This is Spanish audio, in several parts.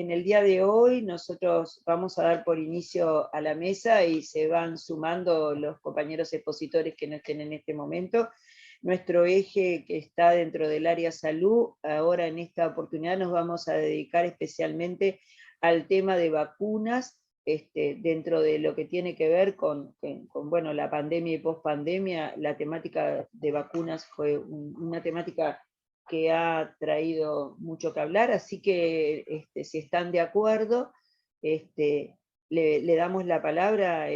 en el día de hoy nosotros vamos a dar por inicio a la mesa y se van sumando los compañeros expositores que no estén en este momento. Nuestro eje que está dentro del área salud, ahora en esta oportunidad nos vamos a dedicar especialmente al tema de vacunas, dentro de lo que tiene que ver con bueno, la pandemia y pospandemia. La temática de vacunas fue una temática que ha traído mucho que hablar, así que si están de acuerdo, le damos la palabra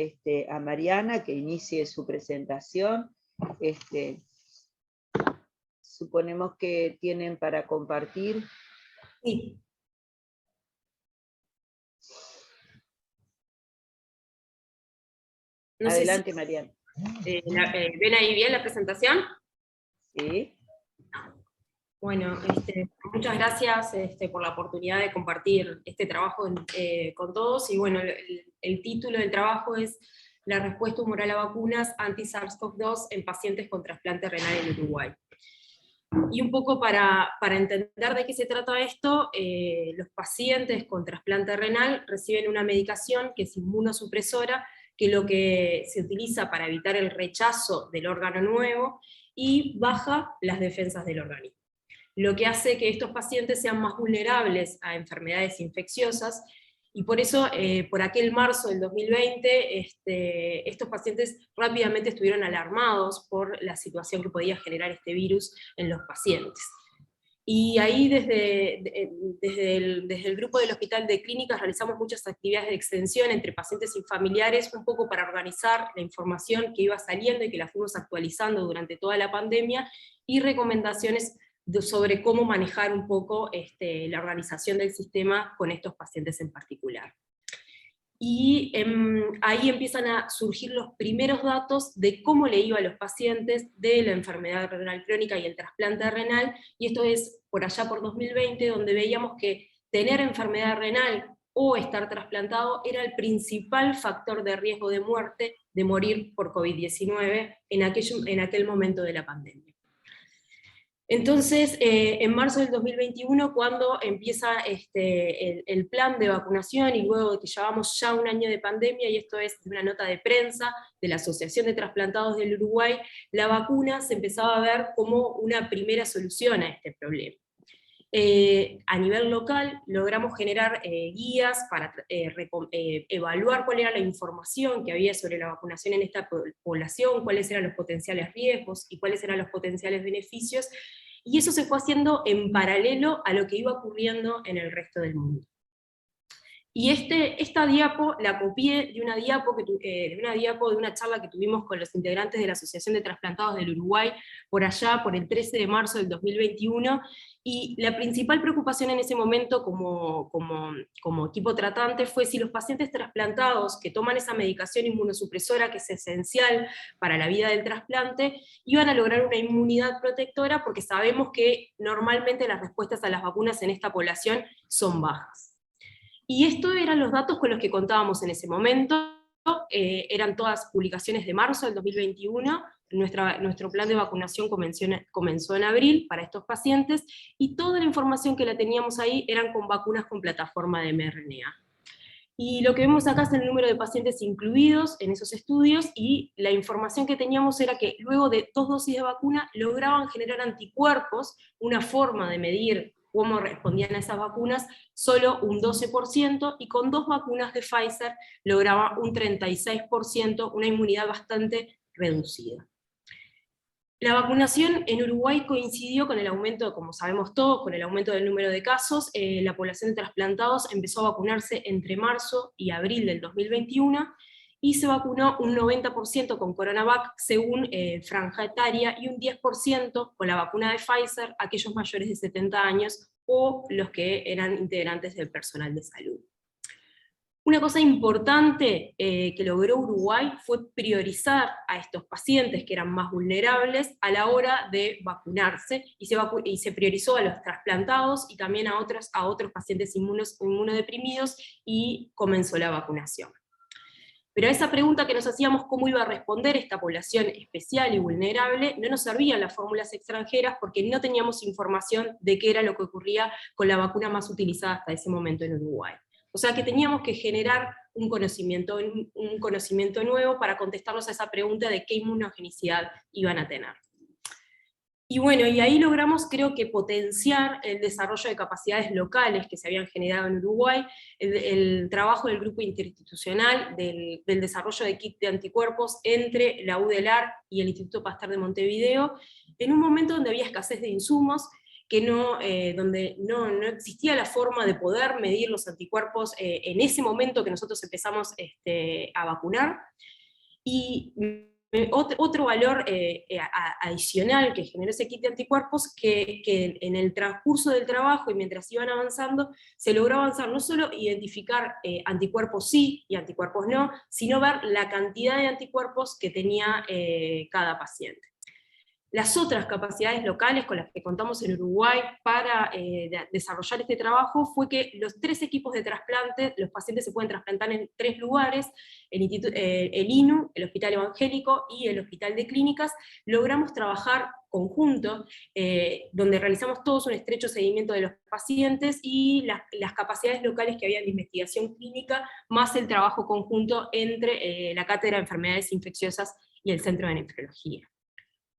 a Mariana, que inicie su presentación. Suponemos que tienen para compartir. Sí. No Adelante, sé si, Mariana. ¿ven ahí bien la presentación? Sí. Bueno, muchas gracias por la oportunidad de compartir este trabajo con todos, y bueno, el título del trabajo es La respuesta humoral a vacunas anti-SARS-CoV-2 en pacientes con trasplante renal en Uruguay. Y un poco para entender de qué se trata esto, los pacientes con trasplante renal reciben una medicación que es inmunosupresora, que lo que se utiliza para evitar el rechazo del órgano nuevo y baja las defensas del organismo, lo que hace que estos pacientes sean más vulnerables a enfermedades infecciosas, y por eso, por aquel marzo del 2020, estos pacientes rápidamente estuvieron alarmados por la situación que podía generar este virus en los pacientes. Y ahí desde el grupo del Hospital de Clínicas realizamos muchas actividades de extensión entre pacientes y familiares, un poco para organizar la información que iba saliendo y que la fuimos actualizando durante toda la pandemia, y recomendaciones sobre cómo manejar un poco la organización del sistema con estos pacientes en particular. Y ahí empiezan a surgir los primeros datos de cómo le iba a los pacientes de la enfermedad renal crónica y el trasplante renal, y esto es por allá por 2020, donde veíamos que tener enfermedad renal o estar trasplantado era el principal factor de riesgo de muerte, de morir por COVID-19 en aquel momento de la pandemia. Entonces, en marzo del 2021, cuando empieza el plan de vacunación, y luego de que llevamos ya un año de pandemia, y esto es de una nota de prensa de la Asociación de Trasplantados del Uruguay, la vacuna se empezaba a ver como una primera solución a este problema. A nivel local logramos generar guías para evaluar cuál era la información que había sobre la vacunación en esta población, cuáles eran los potenciales riesgos y cuáles eran los potenciales beneficios, y eso se fue haciendo en paralelo a lo que iba ocurriendo en el resto del mundo. Y esta diapo la copié de una diapo de una charla que tuvimos con los integrantes de la Asociación de Trasplantados del Uruguay por allá, por el 13 de marzo del 2021, y la principal preocupación en ese momento como equipo tratante fue si los pacientes trasplantados que toman esa medicación inmunosupresora, que es esencial para la vida del trasplante, iban a lograr una inmunidad protectora, porque sabemos que normalmente las respuestas a las vacunas en esta población son bajas. Y estos eran los datos con los que contábamos en ese momento. Eran todas publicaciones de marzo del 2021, nuestro plan de vacunación comenzó en abril para estos pacientes, y toda la información que la teníamos ahí eran con vacunas con plataforma de mRNA. Y lo que vemos acá es el número de pacientes incluidos en esos estudios, y la información que teníamos era que luego de 2 dosis de vacuna lograban generar anticuerpos, una forma de medir cómo respondían a esas vacunas, solo un 12%, y con 2 vacunas de Pfizer lograba un 36%, una inmunidad bastante reducida. La vacunación en Uruguay coincidió con el aumento, como sabemos todos, con el aumento del número de casos. La población de trasplantados empezó a vacunarse entre marzo y abril del 2021, y se vacunó un 90% con CoronaVac según franja etaria, y un 10% con la vacuna de Pfizer, aquellos mayores de 70 años o los que eran integrantes del personal de salud. Una cosa importante que logró Uruguay fue priorizar a estos pacientes que eran más vulnerables a la hora de vacunarse, y se priorizó a los trasplantados y también a otros pacientes inmunodeprimidos, y comenzó la vacunación. Pero a esa pregunta que nos hacíamos, cómo iba a responder esta población especial y vulnerable, no nos servían las fórmulas extranjeras porque no teníamos información de qué era lo que ocurría con la vacuna más utilizada hasta ese momento en Uruguay. O sea que teníamos que generar un conocimiento nuevo para contestarnos a esa pregunta de qué inmunogenicidad iban a tener. Y bueno, y ahí logramos, creo que, potenciar el desarrollo de capacidades locales que se habían generado en Uruguay, el trabajo del grupo interinstitucional, del desarrollo de kit de anticuerpos entre la UDELAR y el Instituto Pasteur de Montevideo, en un momento donde había escasez de insumos, donde no existía la forma de poder medir los anticuerpos en ese momento que nosotros empezamos a vacunar. Y otro valor adicional que generó ese kit de anticuerpos, que en el transcurso del trabajo y mientras iban avanzando, se logró avanzar no solo identificar anticuerpos sí y anticuerpos no, sino ver la cantidad de anticuerpos que tenía cada paciente. Las otras capacidades locales con las que contamos en Uruguay para desarrollar este trabajo fue que los 3 equipos de trasplante, los pacientes se pueden trasplantar en 3 lugares, el INU, el Hospital Evangélico y el Hospital de Clínicas. Logramos trabajar conjunto, donde realizamos todos un estrecho seguimiento de los pacientes y las capacidades locales que había de investigación clínica, más el trabajo conjunto entre la Cátedra de Enfermedades Infecciosas y el Centro de Nefrología.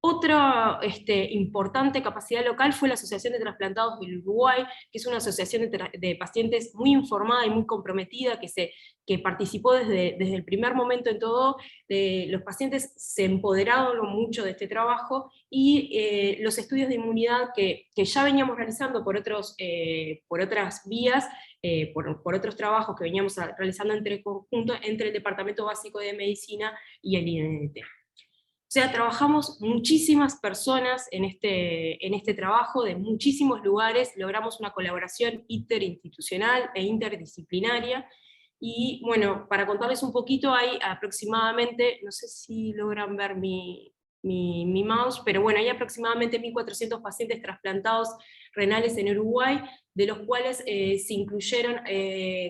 Otra importante capacidad local fue la Asociación de Trasplantados del Uruguay, que es una asociación de pacientes muy informada y muy comprometida, que participó desde el primer momento en todo. Los pacientes se empoderaron mucho de este trabajo, y los estudios de inmunidad que ya veníamos realizando por otras vías, por otros trabajos que veníamos realizando conjunto entre el Departamento Básico de Medicina y el INT. O sea, trabajamos muchísimas personas en este trabajo, de muchísimos lugares, logramos una colaboración interinstitucional e interdisciplinaria, y bueno, para contarles un poquito, hay aproximadamente, no sé si logran ver mi mouse, pero bueno, hay aproximadamente 1.400 pacientes trasplantados renales en Uruguay, de los cuales se incluyeron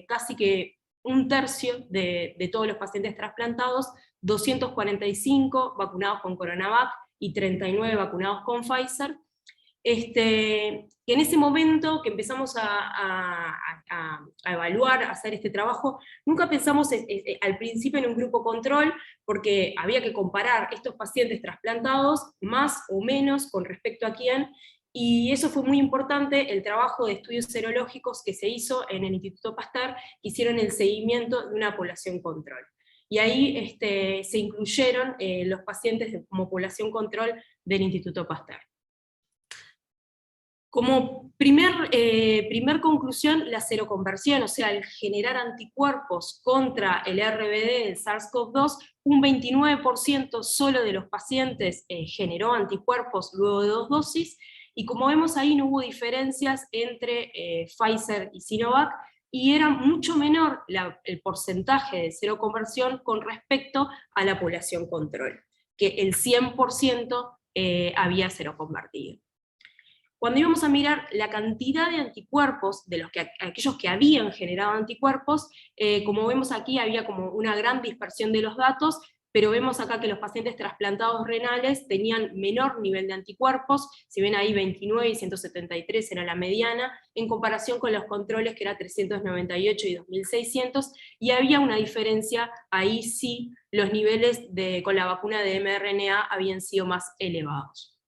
casi que un tercio de todos los pacientes trasplantados, 245 vacunados con Coronavac y 39 vacunados con Pfizer. Que en ese momento que empezamos a evaluar, a hacer este trabajo, nunca pensamos al principio en un grupo control, porque había que comparar estos pacientes trasplantados, más o menos con respecto a quién, y eso fue muy importante, el trabajo de estudios serológicos que se hizo en el Instituto Pasteur, que hicieron el seguimiento de una población control. Y ahí se incluyeron los pacientes como población control del Instituto Pasteur. Como primer conclusión, la seroconversión, o sea, el generar anticuerpos contra el RBD del SARS-CoV-2, un 29% solo de los pacientes generó anticuerpos luego de 2 dosis, y como vemos ahí no hubo diferencias entre Pfizer y Sinovac, y era mucho menor el porcentaje de seroconversión con respecto a la población control, que el 100% había seroconvertido. Cuando íbamos a mirar la cantidad de anticuerpos, de aquellos que habían generado anticuerpos, como vemos aquí había como una gran dispersión de los datos, pero vemos acá que los pacientes trasplantados renales tenían menor nivel de anticuerpos, si ven ahí 29 y 173 era la mediana, en comparación con los controles que era 398 y 2600, y había una diferencia, ahí sí, los niveles con la vacuna de mRNA habían sido más elevados.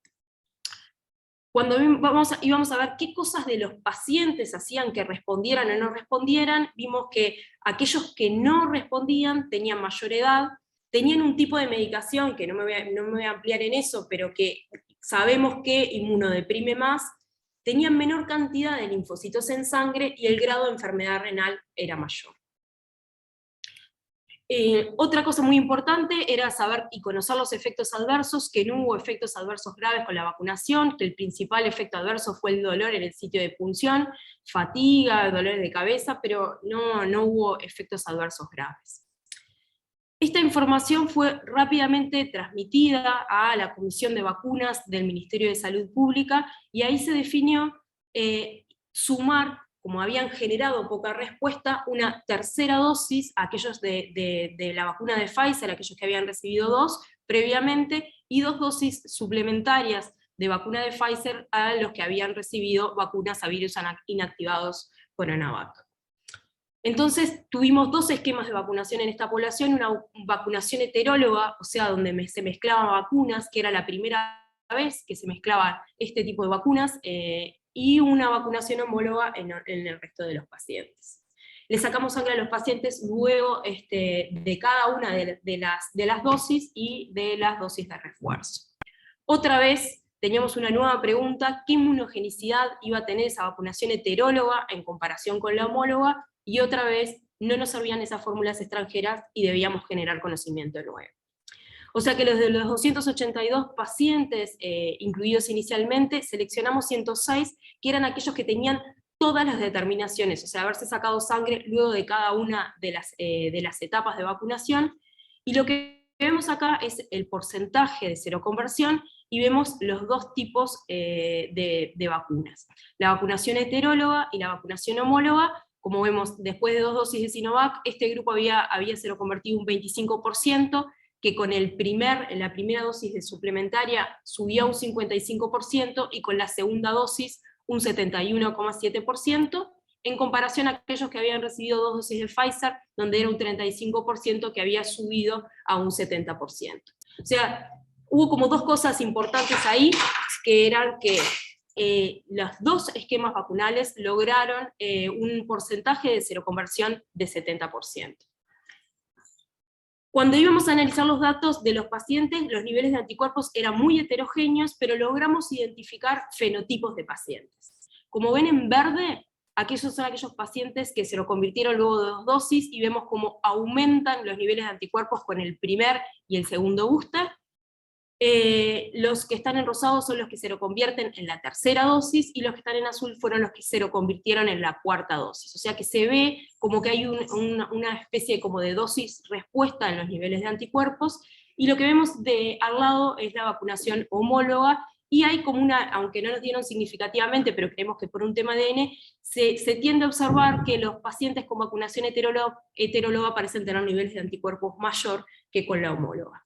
Cuando íbamos a ver qué cosas de los pacientes hacían que respondieran o no respondieran, vimos que aquellos que no respondían tenían mayor edad, tenían un tipo de medicación, que no me voy a ampliar en eso, pero que sabemos que inmunodeprime más, tenían menor cantidad de linfocitos en sangre, y el grado de enfermedad renal era mayor. Otra cosa muy importante era saber y conocer los efectos adversos, que no hubo efectos adversos graves con la vacunación, que el principal efecto adverso fue el dolor en el sitio de punción, fatiga, dolores de cabeza, pero no hubo efectos adversos graves. Esta información fue rápidamente transmitida a la Comisión de Vacunas del Ministerio de Salud Pública, y ahí se definió sumar como habían generado poca respuesta, una tercera dosis a aquellos de la vacuna de Pfizer, aquellos que habían recibido 2 previamente, y 2 dosis suplementarias de vacuna de Pfizer a los que habían recibido vacunas a virus inactivados Coronavac. Entonces tuvimos 2 esquemas de vacunación en esta población, una vacunación heteróloga, o sea, donde se mezclaban vacunas, que era la primera vez que se mezclaban este tipo de vacunas, y una vacunación homóloga en el resto de los pacientes. Le sacamos sangre a los pacientes luego de cada una de las dosis y de las dosis de refuerzo. Otra vez teníamos una nueva pregunta: ¿qué inmunogenicidad iba a tener esa vacunación heteróloga en comparación con la homóloga? Y otra vez no nos servían esas fórmulas extranjeras y debíamos generar conocimiento nuevo. O sea que de los 282 pacientes incluidos inicialmente, seleccionamos 106, que eran aquellos que tenían todas las determinaciones, o sea, haberse sacado sangre luego de cada una de las etapas de vacunación, y lo que vemos acá es el porcentaje de seroconversión, y vemos los 2 tipos de vacunas, la vacunación heteróloga y la vacunación homóloga. Como vemos, después de 2 dosis de Sinovac, este grupo había seroconvertido un 25%, que con la primera dosis de suplementaria subió un 55%, y con la segunda dosis un 71,7%, en comparación a aquellos que habían recibido 2 dosis de Pfizer, donde era un 35% que había subido a un 70%. O sea, hubo como 2 cosas importantes ahí, que eran que los 2 esquemas vacunales lograron un porcentaje de seroconversión de 70%. Cuando íbamos a analizar los datos de los pacientes, los niveles de anticuerpos eran muy heterogéneos, pero logramos identificar fenotipos de pacientes. Como ven en verde, aquellos son aquellos pacientes que se lo convirtieron luego de 2 dosis, y vemos cómo aumentan los niveles de anticuerpos con el primer y el segundo booster. Los que están en rosado son los que se lo convierten en la tercera dosis, y los que están en azul fueron los que se lo convirtieron en la cuarta dosis. O sea que se ve como que hay una especie como de dosis respuesta en los niveles de anticuerpos, y lo que vemos al lado es la vacunación homóloga, y hay como aunque no nos dieron significativamente, pero creemos que por un tema de ADN, se tiende a observar que los pacientes con vacunación heteróloga parecen tener niveles de anticuerpos mayor que con la homóloga.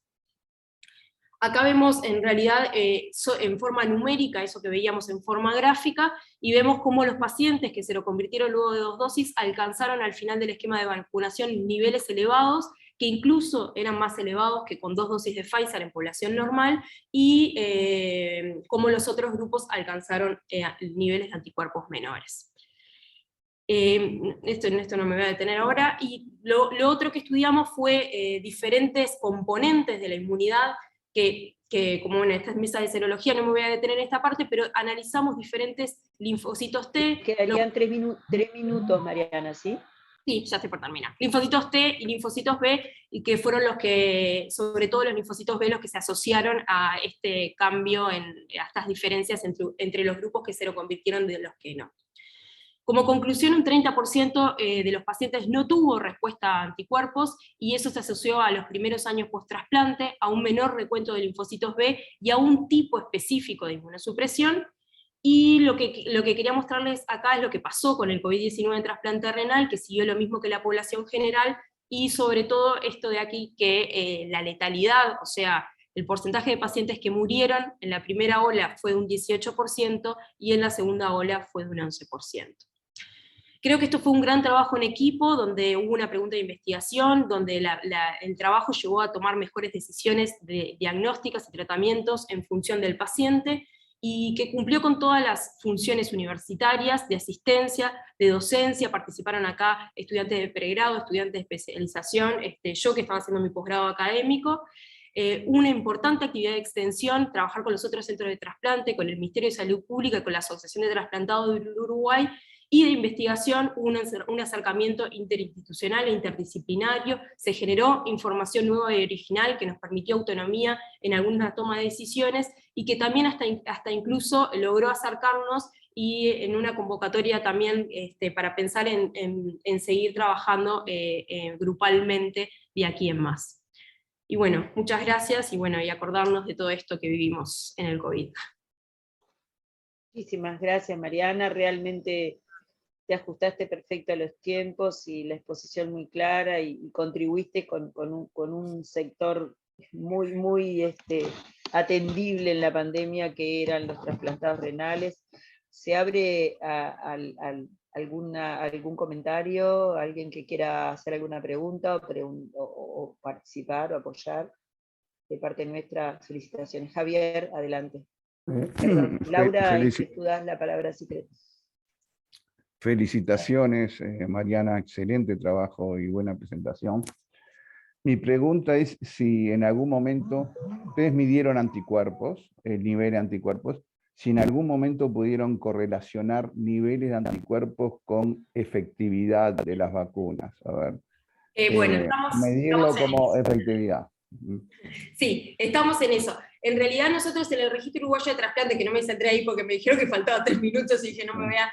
Acá vemos en realidad en forma numérica eso que veíamos en forma gráfica, y vemos cómo los pacientes que se lo convirtieron luego de 2 dosis alcanzaron al final del esquema de vacunación niveles elevados, que incluso eran más elevados que con 2 dosis de Pfizer en población normal, y cómo los otros grupos alcanzaron niveles de anticuerpos menores. En esto no me voy a detener ahora, y lo otro que estudiamos fue diferentes componentes de la inmunidad, que como en esta mesa de serología no me voy a detener en esta parte, pero analizamos diferentes linfocitos T. Quedarían 3 minutos, Mariana, ¿sí? Sí, ya estoy por terminar. Linfocitos T y linfocitos B, y que fueron los que, sobre todo los linfocitos B, los que se asociaron a este cambio, a estas diferencias entre los grupos que se lo convirtieron de los que no. Como conclusión, un 30% de los pacientes no tuvo respuesta a anticuerpos, y eso se asoció a los primeros años post-trasplante, a un menor recuento de linfocitos B y a un tipo específico de inmunosupresión. Y lo que quería mostrarles acá es lo que pasó con el COVID-19 en trasplante renal, que siguió lo mismo que la población general, y sobre todo esto de aquí, que la letalidad, o sea, el porcentaje de pacientes que murieron en la primera ola fue de un 18%, y en la segunda ola fue de un 11%. Creo que esto fue un gran trabajo en equipo, donde hubo una pregunta de investigación, donde el trabajo llevó a tomar mejores decisiones diagnósticas y tratamientos en función del paciente, y que cumplió con todas las funciones universitarias, de asistencia, de docencia. Participaron acá estudiantes de pregrado, estudiantes de especialización, yo que estaba haciendo mi posgrado académico. Una importante actividad de extensión, trabajar con los otros centros de trasplante, con el Ministerio de Salud Pública, con la Asociación de Trasplantados de Uruguay, y de investigación, un acercamiento interinstitucional e interdisciplinario, se generó información nueva y original que nos permitió autonomía en alguna toma de decisiones, y que también hasta incluso logró acercarnos, y en una convocatoria también para pensar en seguir trabajando grupalmente de aquí en más. Y bueno, muchas gracias, y acordarnos de todo esto que vivimos en el COVID. Muchísimas gracias, Mariana, realmente te ajustaste perfecto a los tiempos y la exposición muy clara y contribuiste con un sector muy, muy atendible en la pandemia, que eran los trasplantados renales. Se abre algún comentario, alguien que quiera hacer alguna pregunta o participar o apoyar. De parte nuestra, felicitaciones. Javier, adelante. Perdón, Laura, tú das la palabra si querés. Felicitaciones, Mariana, excelente trabajo y buena presentación. Mi pregunta es si en algún momento ustedes midieron anticuerpos, el nivel de anticuerpos, si en algún momento pudieron correlacionar niveles de anticuerpos con efectividad de las vacunas. A ver, bueno, medirlo como efectividad. Sí, estamos en eso. En realidad nosotros en el Registro Uruguayo de Trasplante, que no me centré ahí porque me dijeron que faltaba 3 minutos y dije no me vea,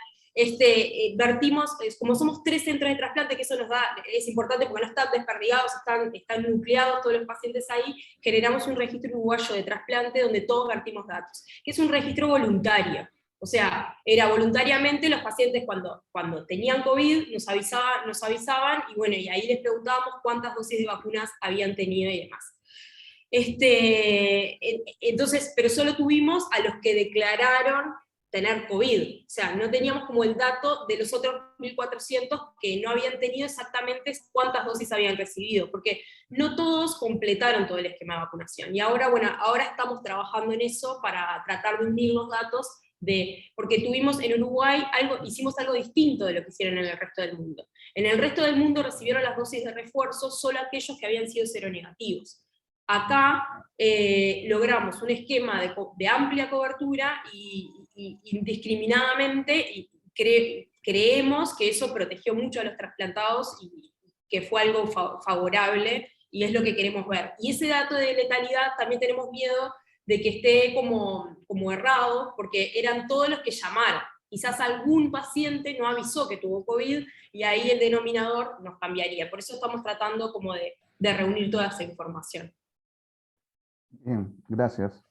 vertimos, como somos 3 centros de trasplante, que eso nos da, es importante porque no están desperdigados, están nucleados todos los pacientes ahí, generamos un Registro Uruguayo de Trasplante donde todos vertimos datos, que es un registro voluntario. O sea, era voluntariamente los pacientes cuando tenían COVID nos avisaban y bueno, y ahí les preguntábamos cuántas dosis de vacunas habían tenido y demás. Entonces, pero solo tuvimos a los que declararon tener COVID, o sea, no teníamos como el dato de los otros 1.400 que no habían tenido exactamente cuántas dosis habían recibido, porque no todos completaron todo el esquema de vacunación, y ahora, bueno, ahora estamos trabajando en eso para tratar de unir los datos, porque tuvimos en Uruguay hicimos algo distinto de lo que hicieron en el resto del mundo. En el resto del mundo recibieron las dosis de refuerzo solo aquellos que habían sido seronegativos. Acá logramos un esquema de amplia cobertura y indiscriminadamente, y creemos que eso protegió mucho a los trasplantados y que fue algo favorable, y es lo que queremos ver. Y ese dato de letalidad también tenemos miedo de que esté como errado, porque eran todos los que llamaron. Quizás algún paciente no avisó que tuvo COVID, y ahí el denominador nos cambiaría. Por eso estamos tratando como de reunir toda esa información. Bien, gracias.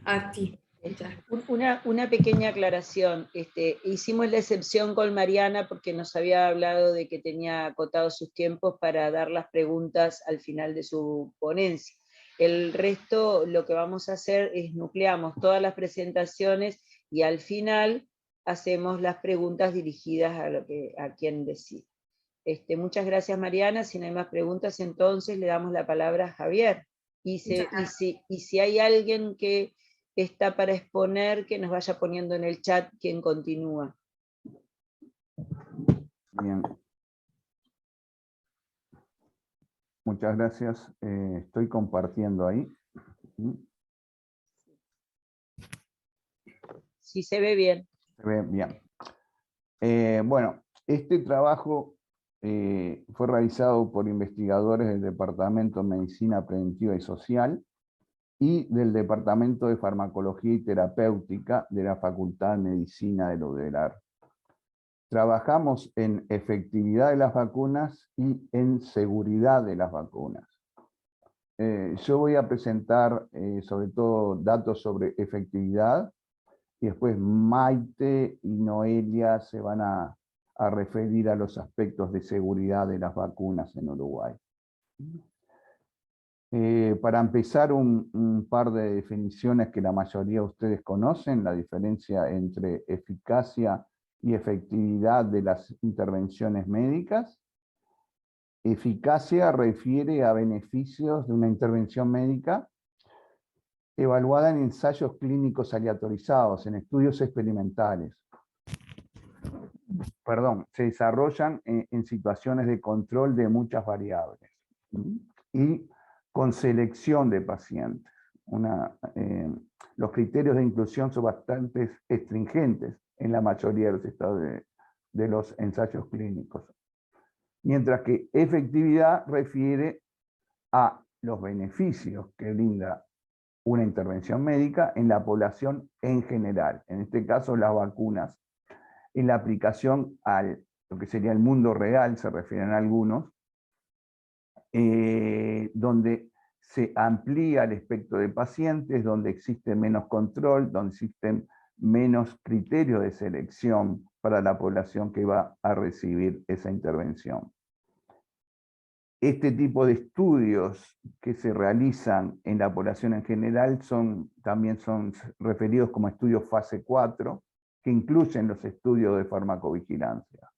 A ti. Una pequeña aclaración. Hicimos la excepción con Mariana porque nos había hablado de que tenía acotados sus tiempos para dar las preguntas al final de su ponencia. El resto, lo que vamos a hacer es nucleamos todas las presentaciones y al final hacemos las preguntas dirigidas a quien decide. Muchas gracias, Mariana. Si no hay más preguntas, entonces le damos la palabra a Javier. Y si hay alguien que está para exponer, que nos vaya poniendo en el chat quien continúa. Bien. Muchas gracias. Estoy compartiendo ahí. Sí, se ve bien. Se ve bien. Bueno, este trabajo fue realizado por investigadores del Departamento de Medicina Preventiva y Social y del Departamento de Farmacología y Terapéutica de la Facultad de Medicina de la UDELAR. Trabajamos en efectividad de las vacunas y en seguridad de las vacunas. Yo voy a presentar sobre todo datos sobre efectividad, y después Maite y Noelia se van a referir a los aspectos de seguridad de las vacunas en Uruguay. Para empezar, un par de definiciones que la mayoría de ustedes conocen: la diferencia entre eficacia y efectividad de las intervenciones médicas. Eficacia refiere a beneficios de una intervención médica evaluada en ensayos clínicos aleatorizados, en estudios experimentales. Perdón, se desarrollan en situaciones de control de muchas variables y con selección de pacientes. Los criterios de inclusión son bastante estringentes en la mayoría de los estados de los ensayos clínicos. Mientras que efectividad refiere a los beneficios que brinda una intervención médica en la población en general, en este caso las vacunas, en la aplicación a lo que sería el mundo real, se refieren a algunos, donde se amplía el espectro de pacientes, donde existe menos control, donde existen menos criterios de selección para la población que va a recibir esa intervención. Este tipo de estudios que se realizan en la población en general también son referidos como estudios fase 4, que incluyen los estudios de farmacovigilancia,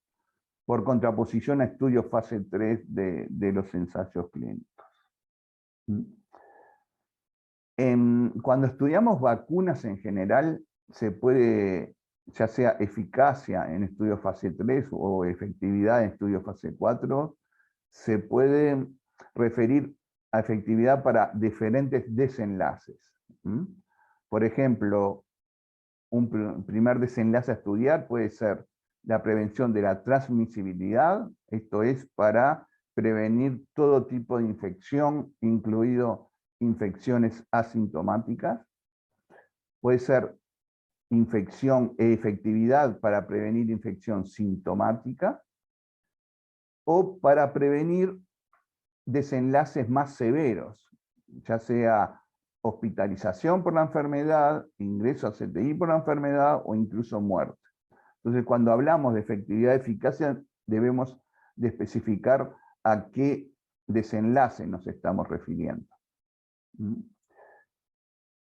por contraposición a estudios fase 3 de los ensayos clínicos. Cuando estudiamos vacunas en general, se puede, ya sea eficacia en estudios fase 3 o efectividad en estudios fase 4, se puede referir a efectividad para diferentes desenlaces. Por ejemplo, un primer desenlace a estudiar puede ser la prevención de la transmisibilidad, esto es para prevenir todo tipo de infección, incluido infecciones asintomáticas. Puede ser efectividad para prevenir infección sintomática, o para prevenir desenlaces más severos, ya sea hospitalización por la enfermedad, ingreso a CTI por la enfermedad o incluso muerte. Entonces, cuando hablamos de efectividad y eficacia, debemos de especificar a qué desenlace nos estamos refiriendo.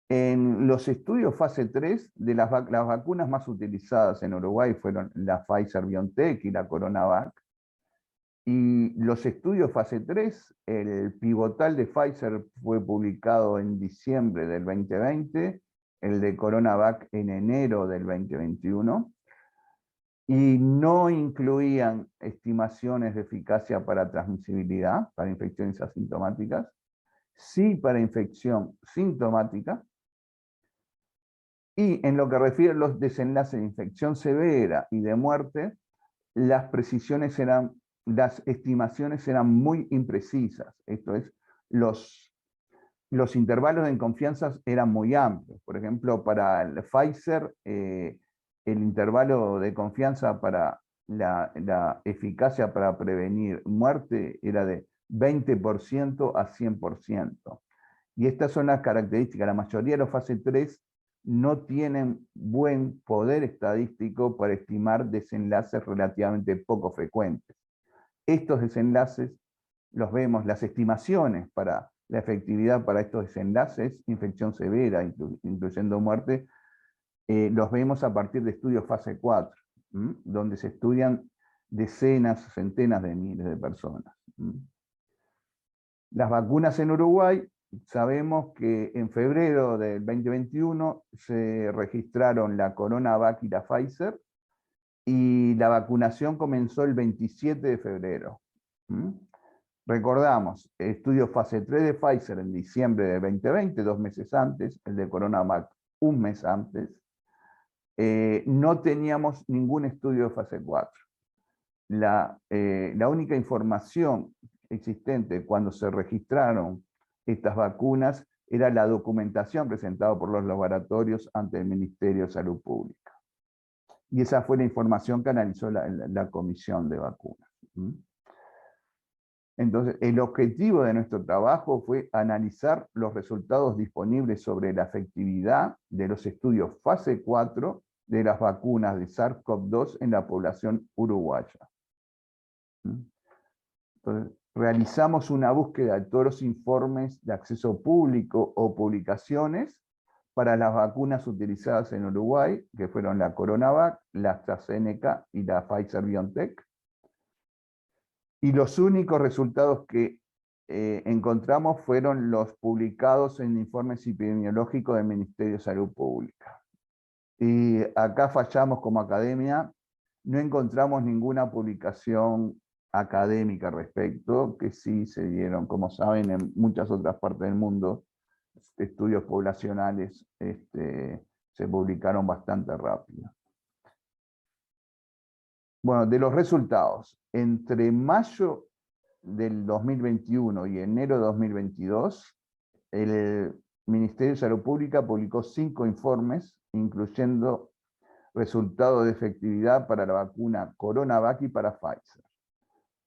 En los estudios fase 3, de las vacunas más utilizadas en Uruguay fueron la Pfizer-BioNTech y la CoronaVac. Y los estudios fase 3, el pivotal de Pfizer fue publicado en diciembre del 2020, el de CoronaVac en enero del 2021, y no incluían estimaciones de eficacia para transmisibilidad, para infecciones asintomáticas, sí para infección sintomática, y en lo que refiere a los desenlaces de infección severa y de muerte, las estimaciones eran muy imprecisas. Esto es, los intervalos de confianza eran muy amplios. Por ejemplo, para el Pfizer, el intervalo de confianza para la eficacia para prevenir muerte era de 20% a 100%. Y estas son las características. La mayoría de los fase 3 no tienen buen poder estadístico para estimar desenlaces relativamente poco frecuentes. Estos desenlaces los vemos, las estimaciones para la efectividad para estos desenlaces, infección severa, incluyendo muerte, los vemos a partir de estudios fase 4, donde se estudian decenas, centenas de miles de personas. Las vacunas en Uruguay, sabemos que en febrero del 2021 se registraron la CoronaVac y la Pfizer, y la vacunación comenzó el 27 de febrero. Recordamos, estudio fase 3 de Pfizer en diciembre de 2020, 2 meses antes, el de CoronaVac un mes antes. No teníamos ningún estudio de fase 4. La única información existente cuando se registraron estas vacunas era la documentación presentada por los laboratorios ante el Ministerio de Salud Pública. Y esa fue la información que analizó la Comisión de Vacunas. Entonces, el objetivo de nuestro trabajo fue analizar los resultados disponibles sobre la efectividad de los estudios fase 4 de las vacunas de SARS-CoV-2 en la población uruguaya. Entonces, realizamos una búsqueda de todos los informes de acceso público o publicaciones para las vacunas utilizadas en Uruguay, que fueron la CoronaVac, la AstraZeneca y la Pfizer-BioNTech. Y los únicos resultados que encontramos fueron los publicados en informes epidemiológicos del Ministerio de Salud Pública. Y acá fallamos como academia, no encontramos ninguna publicación académica al respecto, que sí se dieron, como saben, en muchas otras partes del mundo. Estudios poblacionales se publicaron bastante rápido. Bueno, de los resultados, entre mayo del 2021 y enero de 2022, el Ministerio de Salud Pública publicó 5 informes, incluyendo resultados de efectividad para la vacuna CoronaVac y para Pfizer.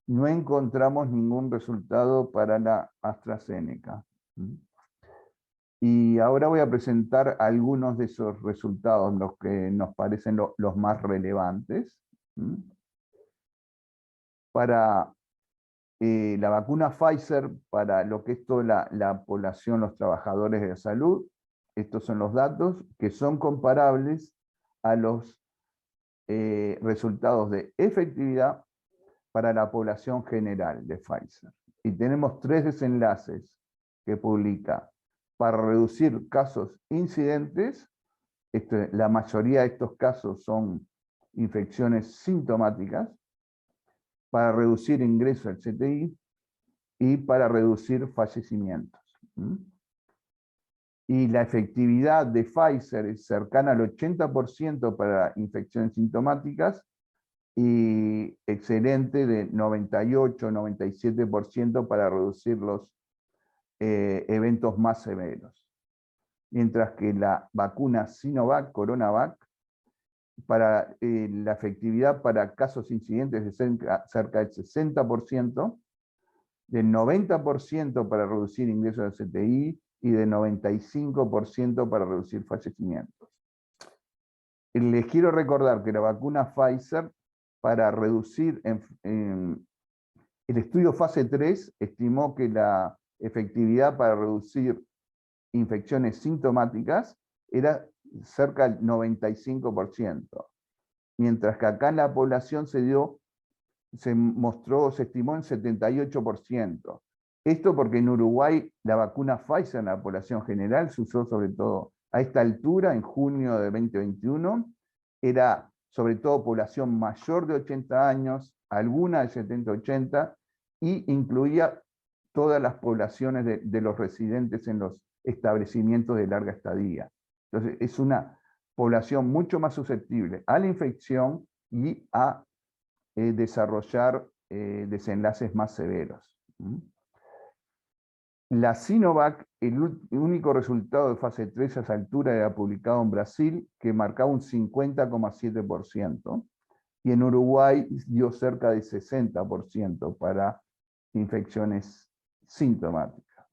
No encontramos ningún resultado para la AstraZeneca. Y ahora voy a presentar algunos de esos resultados, los que nos parecen los más relevantes. Para la vacuna Pfizer, para lo que es toda la población, los trabajadores de salud, estos son los datos que son comparables a los resultados de efectividad para la población general de Pfizer. Y tenemos 3 desenlaces que publica para reducir casos incidentes. La mayoría de estos casos son infecciones sintomáticas, para reducir ingreso al CTI y para reducir fallecimientos. Y la efectividad de Pfizer es cercana al 80% para infecciones sintomáticas y excelente de 98-97% para reducir los eventos más severos. Mientras que la vacuna Sinovac, Coronavac, para la efectividad para casos incidentes de cerca del 60%, del 90% para reducir ingresos al CTI y de 95% para reducir fallecimientos. Les quiero recordar que la vacuna Pfizer, para reducir, el estudio fase 3 estimó que la efectividad para reducir infecciones sintomáticas era cerca del 95%, mientras que acá en la población se estimó en 78%. Esto porque en Uruguay la vacuna Pfizer en la población general se usó sobre todo a esta altura, en junio de 2021, era sobre todo población mayor de 80 años, alguna de 70-80, y incluía todas las poblaciones de los residentes en los establecimientos de larga estadía. Entonces es una población mucho más susceptible a la infección y a desarrollar desenlaces más severos. La Sinovac, el único resultado de fase 3 a esa altura era publicado en Brasil, que marcaba un 50,7%, y en Uruguay dio cerca de 60% para infecciones sintomáticas.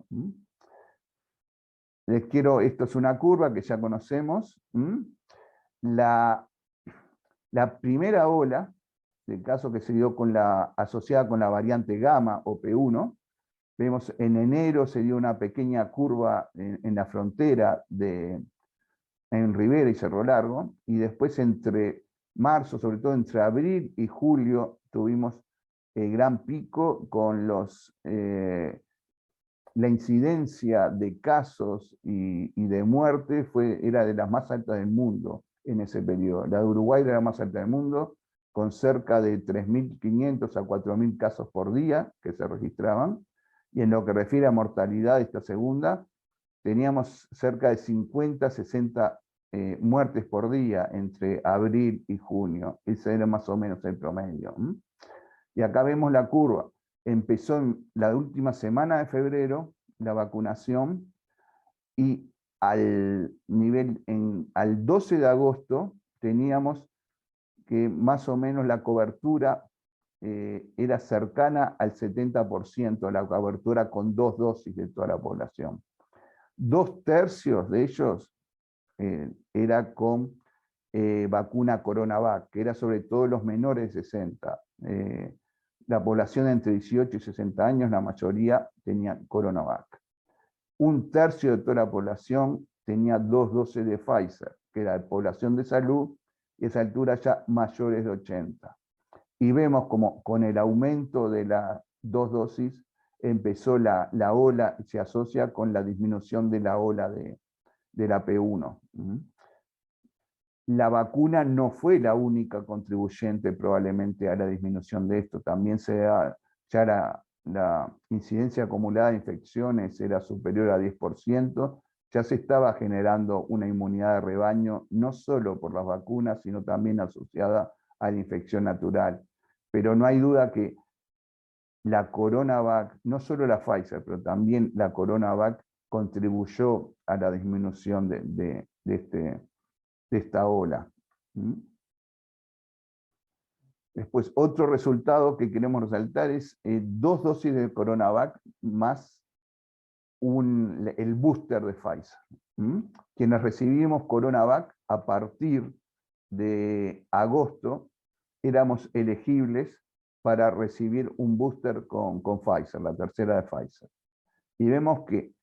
Esto es una curva que ya conocemos. La primera ola, del caso que se dio asociada con la variante gamma o P1, vemos en enero se dio una pequeña curva en la frontera en Rivera y Cerro Largo, y después entre marzo, sobre todo entre abril y julio, tuvimos gran pico con la incidencia de casos y de muerte era de las más altas del mundo en ese periodo. La de Uruguay era la más alta del mundo, con cerca de 3.500 a 4.000 casos por día que se registraban, y en lo que refiere a mortalidad de esta segunda, teníamos cerca de 50-60 muertes por día entre abril y junio. Ese era más o menos el promedio. Y acá vemos la curva. Empezó en la última semana de febrero la vacunación, y al 12 de agosto teníamos que más o menos la cobertura era cercana al 70%, la cobertura con 2 dosis de toda la población. 2/3 de ellos era con vacuna Coronavac, que era sobre todo los menores de 60. La población entre 18 y 60 años, la mayoría tenía Coronavac. 1/3 de toda la población tenía 2 dosis de Pfizer, que era población de salud, y a esa altura ya mayores de 80. Y vemos como con el aumento de las 2 dosis empezó la ola, se asocia con la disminución de la ola de la P1. La vacuna no fue la única contribuyente probablemente a la disminución de esto. También ya la incidencia acumulada de infecciones era superior a 10%, ya se estaba generando una inmunidad de rebaño, no solo por las vacunas, sino también asociada a la infección natural. Pero no hay duda que la Coronavac, no solo la Pfizer, pero también la Coronavac contribuyó a la disminución de esta ola. Después, otro resultado que queremos resaltar es 2 dosis de Coronavac más el booster de Pfizer. Quienes recibimos CoronaVac a partir de agosto éramos elegibles para recibir un booster con Pfizer, la tercera de Pfizer. Y vemos que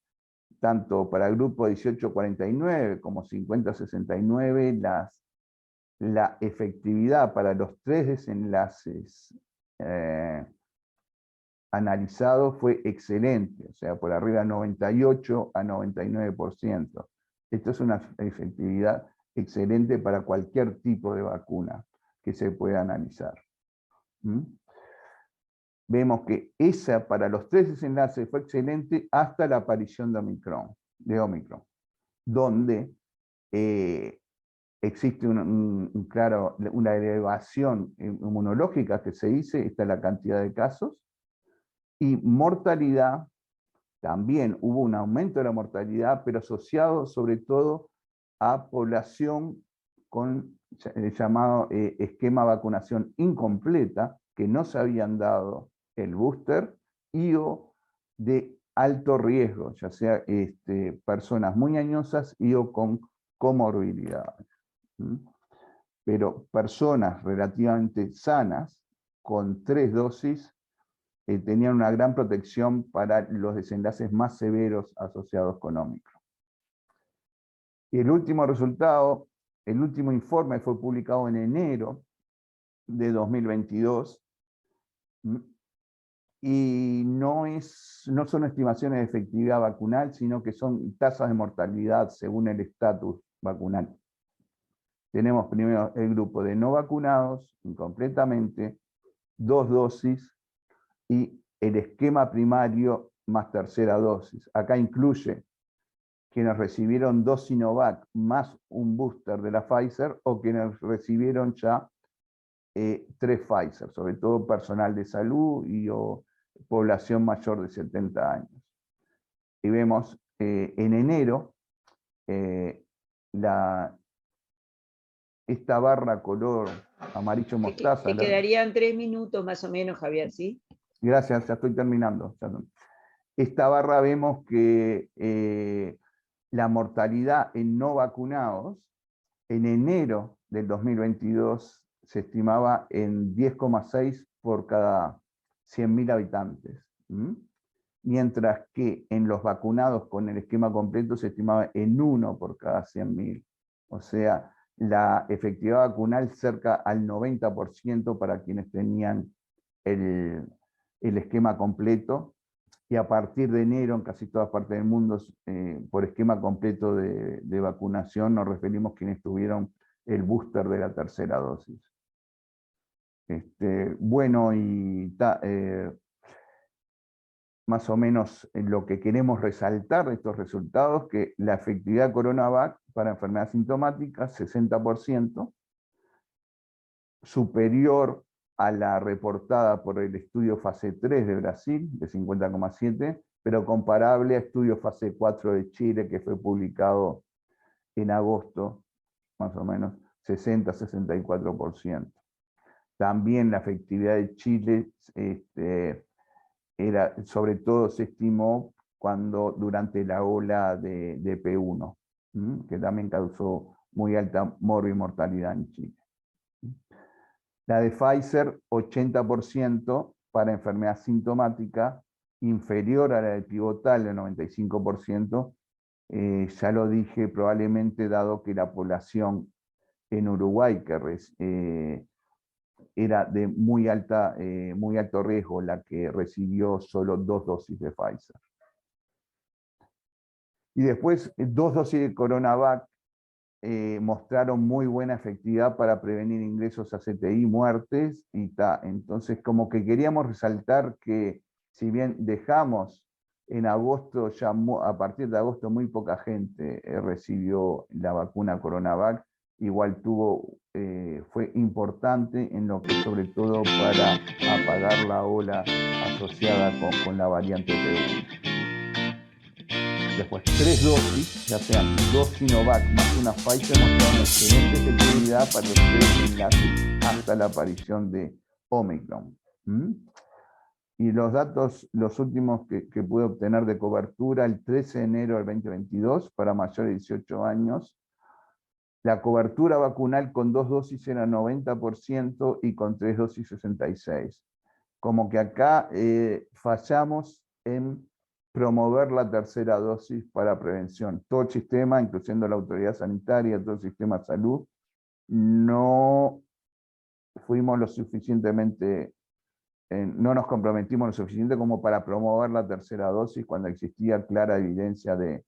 tanto para el grupo 18-49 como 50-69, la efectividad para los 3 desenlaces analizado fue excelente, o sea, por arriba de 98 a 99%. Esto es una efectividad excelente para cualquier tipo de vacuna que se pueda analizar. Vemos que esa para los 3 desenlaces fue excelente hasta la aparición de Omicron, donde existe una elevación inmunológica que se dice, está la cantidad de casos, y mortalidad, también hubo un aumento de la mortalidad, pero asociado sobre todo a población con el llamado esquema de vacunación incompleta, que no se habían dado el booster, y o de alto riesgo, ya sea personas muy añosas y o con comorbilidades. Pero personas relativamente sanas, con 3 dosis, tenían una gran protección para los desenlaces más severos asociados con Omicron. Y el último resultado, el último informe fue publicado en enero de 2022, y no son estimaciones de efectividad vacunal, sino que son tasas de mortalidad según el estatus vacunal. Tenemos primero el grupo de no vacunados, incompletamente, 2 dosis, y el esquema primario más tercera dosis. Acá incluye quienes recibieron 2 Sinovac más un booster de la Pfizer, o quienes recibieron ya 3 Pfizer, sobre todo personal de salud y o población mayor de 70 años. Y vemos en enero esta barra color amarillo mostaza. Te quedarían 3 minutos más o menos, Javier, ¿sí? Gracias, ya estoy terminando. Esta barra vemos que la mortalidad en no vacunados en enero del 2022 se estimaba en 10,6 por cada 100.000 habitantes. Mientras que en los vacunados con el esquema completo se estimaba en 1 por cada 100.000. O sea, la efectividad vacunal cerca al 90% para quienes tenían el esquema completo, y a partir de enero en casi todas partes del mundo, por esquema completo de vacunación, nos referimos a quienes tuvieron el booster de la tercera dosis. Bueno, y más o menos lo que queremos resaltar de estos resultados, que la efectividad de CoronaVac para enfermedades sintomáticas, 60%, superior a la reportada por el estudio fase 3 de Brasil, de 50,7, pero comparable a estudio fase 4 de Chile, que fue publicado en agosto, más o menos, 60-64%. También la efectividad de Chile, sobre todo se estimó durante la ola de P1, que también causó muy alta mortalidad en Chile. La de Pfizer, 80% para enfermedad sintomática, inferior a la de pivotal de 95%. Ya lo dije, probablemente dado que la población en Uruguay, que era de muy alto riesgo, la que recibió solo 2 dosis de Pfizer. Y después, 2 dosis de CoronaVac mostraron muy buena efectividad para prevenir ingresos a CTI, muertes, entonces como que queríamos resaltar que si bien dejamos en agosto, ya a partir de agosto muy poca gente recibió la vacuna CoronaVac, igual fue importante en lo que sobre todo para apagar la ola asociada con la variante P1. Después, 3 dosis, ya sean 2 Sinovac más una Pfizer, mostraron excelente efectividad para los 3 enlaces hasta la aparición de Omicron. y los datos, los últimos que pude obtener de cobertura, el 13 de enero del 2022, para mayores de 18 años, la cobertura vacunal con 2 dosis era 90% y con 3 dosis 66%. Como que acá fallamos en promover la tercera dosis para prevención. Todo el sistema, incluyendo la autoridad sanitaria, todo el sistema de salud, no fuimos lo suficientemente, no nos comprometimos lo suficiente como para promover la tercera dosis cuando existía clara evidencia de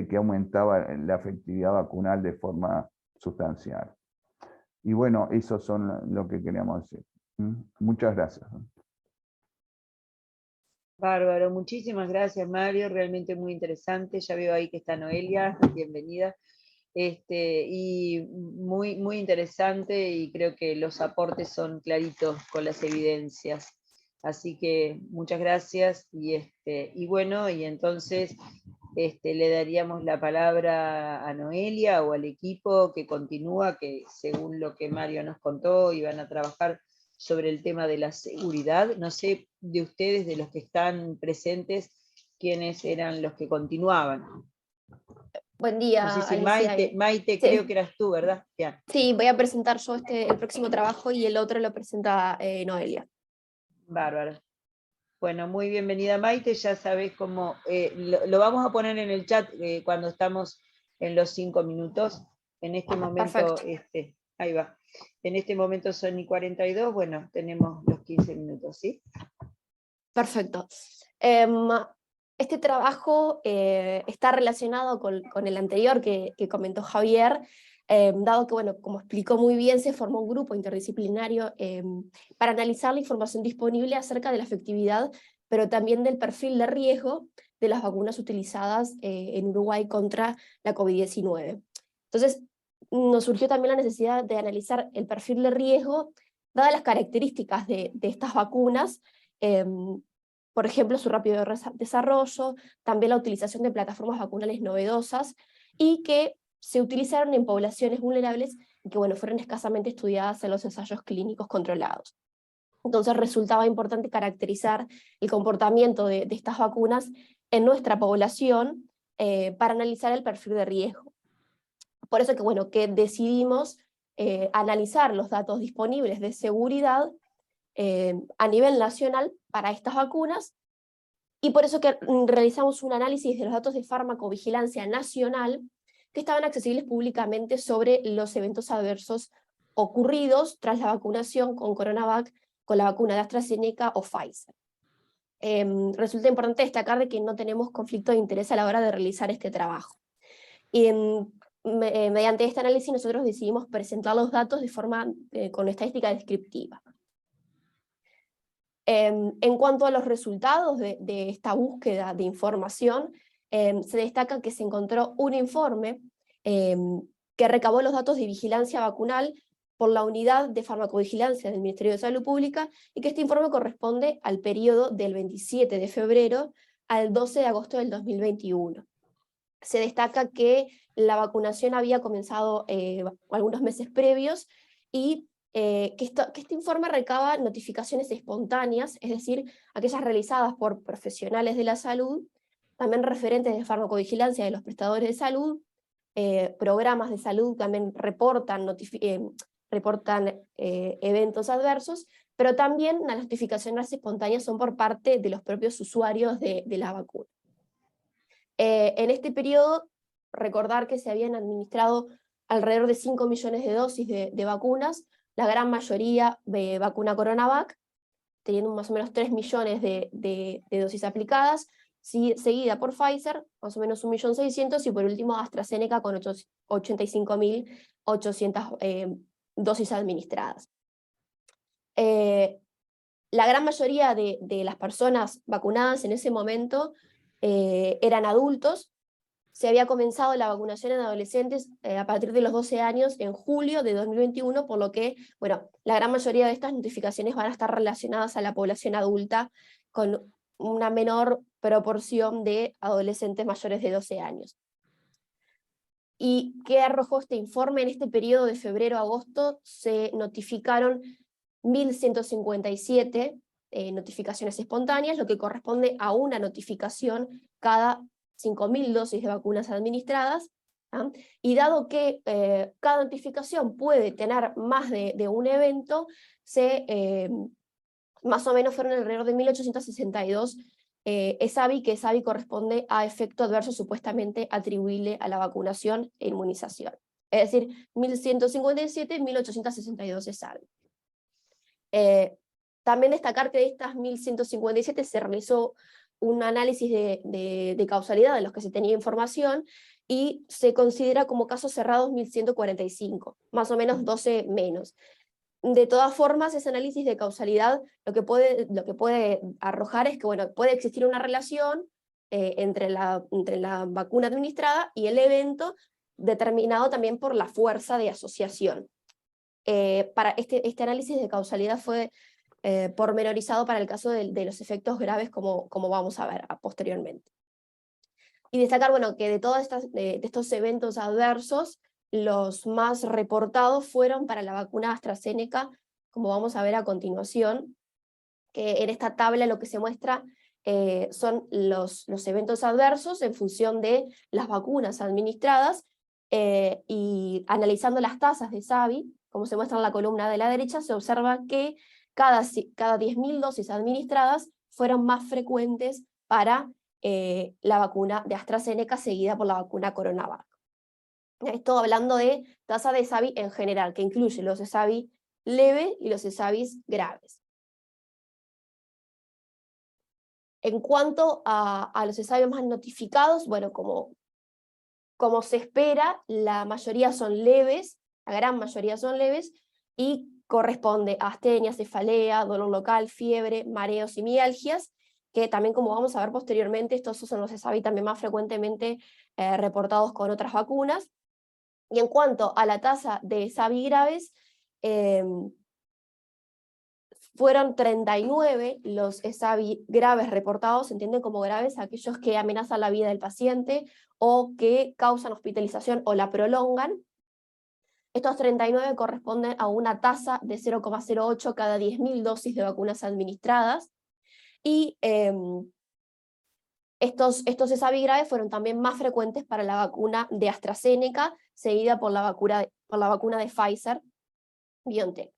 que aumentaba la efectividad vacunal de forma sustancial. Y bueno, eso son lo que queríamos decir. Muchas gracias. Bárbaro, muchísimas gracias Mario, realmente muy interesante. Ya veo ahí que está Noelia, bienvenida. Y muy, muy interesante, y creo que los aportes son claritos con las evidencias. Así que muchas gracias, y bueno, y entonces le daríamos la palabra a Noelia o al equipo que continúa, que según lo que Mario nos contó, iban a trabajar sobre el tema de la seguridad. No sé de ustedes, de los que están presentes, quiénes eran los que continuaban. Buen día, No sé si Alicia. Maite, Sí. creo que eras tú, ¿verdad? Ya. Sí, voy a presentar yo el próximo trabajo y el otro lo presenta Noelia. Bárbaro. Bueno, muy bienvenida Maite, ya sabés cómo, lo vamos a poner en el chat cuando estamos en los 5 minutos. En este momento, ahí va. En este momento son y 42, bueno, tenemos los 15 minutos, ¿sí? Perfecto. Este trabajo está relacionado con el anterior que comentó Javier, dado que, bueno, como explicó muy bien, se formó un grupo interdisciplinario para analizar la información disponible acerca de la efectividad, pero también del perfil de riesgo de las vacunas utilizadas en Uruguay contra la COVID-19. Entonces, nos surgió también la necesidad de analizar el perfil de riesgo, dadas las características de estas vacunas, por ejemplo, su rápido desarrollo, también la utilización de plataformas vacunales novedosas y que se utilizaron en poblaciones vulnerables y que, bueno, fueron escasamente estudiadas en los ensayos clínicos controlados. Entonces resultaba importante caracterizar el comportamiento de estas vacunas en nuestra población para analizar el perfil de riesgo. Por eso que, bueno, que decidimos analizar los datos disponibles de seguridad a nivel nacional para estas vacunas, y por eso que realizamos un análisis de los datos de farmacovigilancia nacional que estaban accesibles públicamente sobre los eventos adversos ocurridos tras la vacunación con CoronaVac, con la vacuna de AstraZeneca o Pfizer. Resulta importante destacar de que no tenemos conflicto de interés a la hora de realizar este trabajo. Y mediante este análisis nosotros decidimos presentar los datos de forma con estadística descriptiva. En cuanto a los resultados de esta búsqueda de información, se destaca que se encontró un informe que recabó los datos de vigilancia vacunal por la Unidad de Farmacovigilancia del Ministerio de Salud Pública, y que este informe corresponde al periodo del 27 de febrero al 12 de agosto del 2021. Se destaca que la vacunación había comenzado algunos meses previos, y que este informe recaba notificaciones espontáneas, es decir, aquellas realizadas por profesionales de la salud, también referentes de farmacovigilancia de los prestadores de salud, programas de salud también reportan eventos adversos, pero también las notificaciones espontáneas son por parte de los propios usuarios de la vacuna. En este periodo, recordar que se habían administrado alrededor de 5 millones de dosis de vacunas, la gran mayoría de vacuna CoronaVac, teniendo más o menos 3 millones de dosis aplicadas, seguida por Pfizer, más o menos 1.600.000, y por último AstraZeneca con 85.800 dosis administradas. La gran mayoría de las personas vacunadas en ese momento eran adultos. Se había comenzado la vacunación en adolescentes a partir de los 12 años en julio de 2021, por lo que, bueno, la gran mayoría de estas notificaciones van a estar relacionadas a la población adulta, con una menor proporción de adolescentes mayores de 12 años. ¿Y qué arrojó este informe? En este periodo de febrero a agosto se notificaron 1.157 notificaciones espontáneas, lo que corresponde a una notificación cada 5.000 dosis de vacunas administradas, ¿ah? Y dado que cada notificación puede tener más de un evento, más o menos fueron alrededor de 1862 ESAVI, que ESAVI corresponde a efecto adverso supuestamente atribuible a la vacunación e inmunización. Es decir, 1157, 1862 ESAVI. También destacar que de estas 1157 se realizó un análisis de causalidad de los que se tenía información y se considera como casos cerrados 1145, más o menos 12 menos. De todas formas, ese análisis de causalidad lo que puede arrojar es que bueno, puede existir una relación entre la vacuna administrada y el evento, determinado también por la fuerza de asociación. Para este análisis de causalidad fue pormenorizado para el caso de los efectos graves, como vamos a ver posteriormente. Y destacar, bueno, que de todos estos eventos adversos, los más reportados fueron para la vacuna AstraZeneca, como vamos a ver a continuación, que en esta tabla lo que se muestra son los eventos adversos en función de las vacunas administradas, y analizando las tasas de ESAVI, como se muestra en la columna de la derecha, se observa que cada 10.000 dosis administradas fueron más frecuentes para la vacuna de AstraZeneca, seguida por la vacuna CoronaVac. Esto hablando de tasa de ESAVI en general, que incluye los ESAVI leves y los ESAVIs graves. En cuanto a los ESAVI más notificados, bueno, como se espera, la mayoría son leves, la gran mayoría son leves, y corresponde a astenia, cefalea, dolor local, fiebre, mareos y mialgias, que también, como vamos a ver posteriormente, estos son los ESAVI también más frecuentemente reportados con otras vacunas. Y en cuanto a la tasa de ESAVI graves, fueron 39 los ESAVI graves reportados. Se entienden como graves aquellos que amenazan la vida del paciente o que causan hospitalización o la prolongan. Estos 39 corresponden a una tasa de 0,08 cada 10.000 dosis de vacunas administradas. Y estos ESAVI graves fueron también más frecuentes para la vacuna de AstraZeneca, seguida por la vacuna de Pfizer-BioNTech.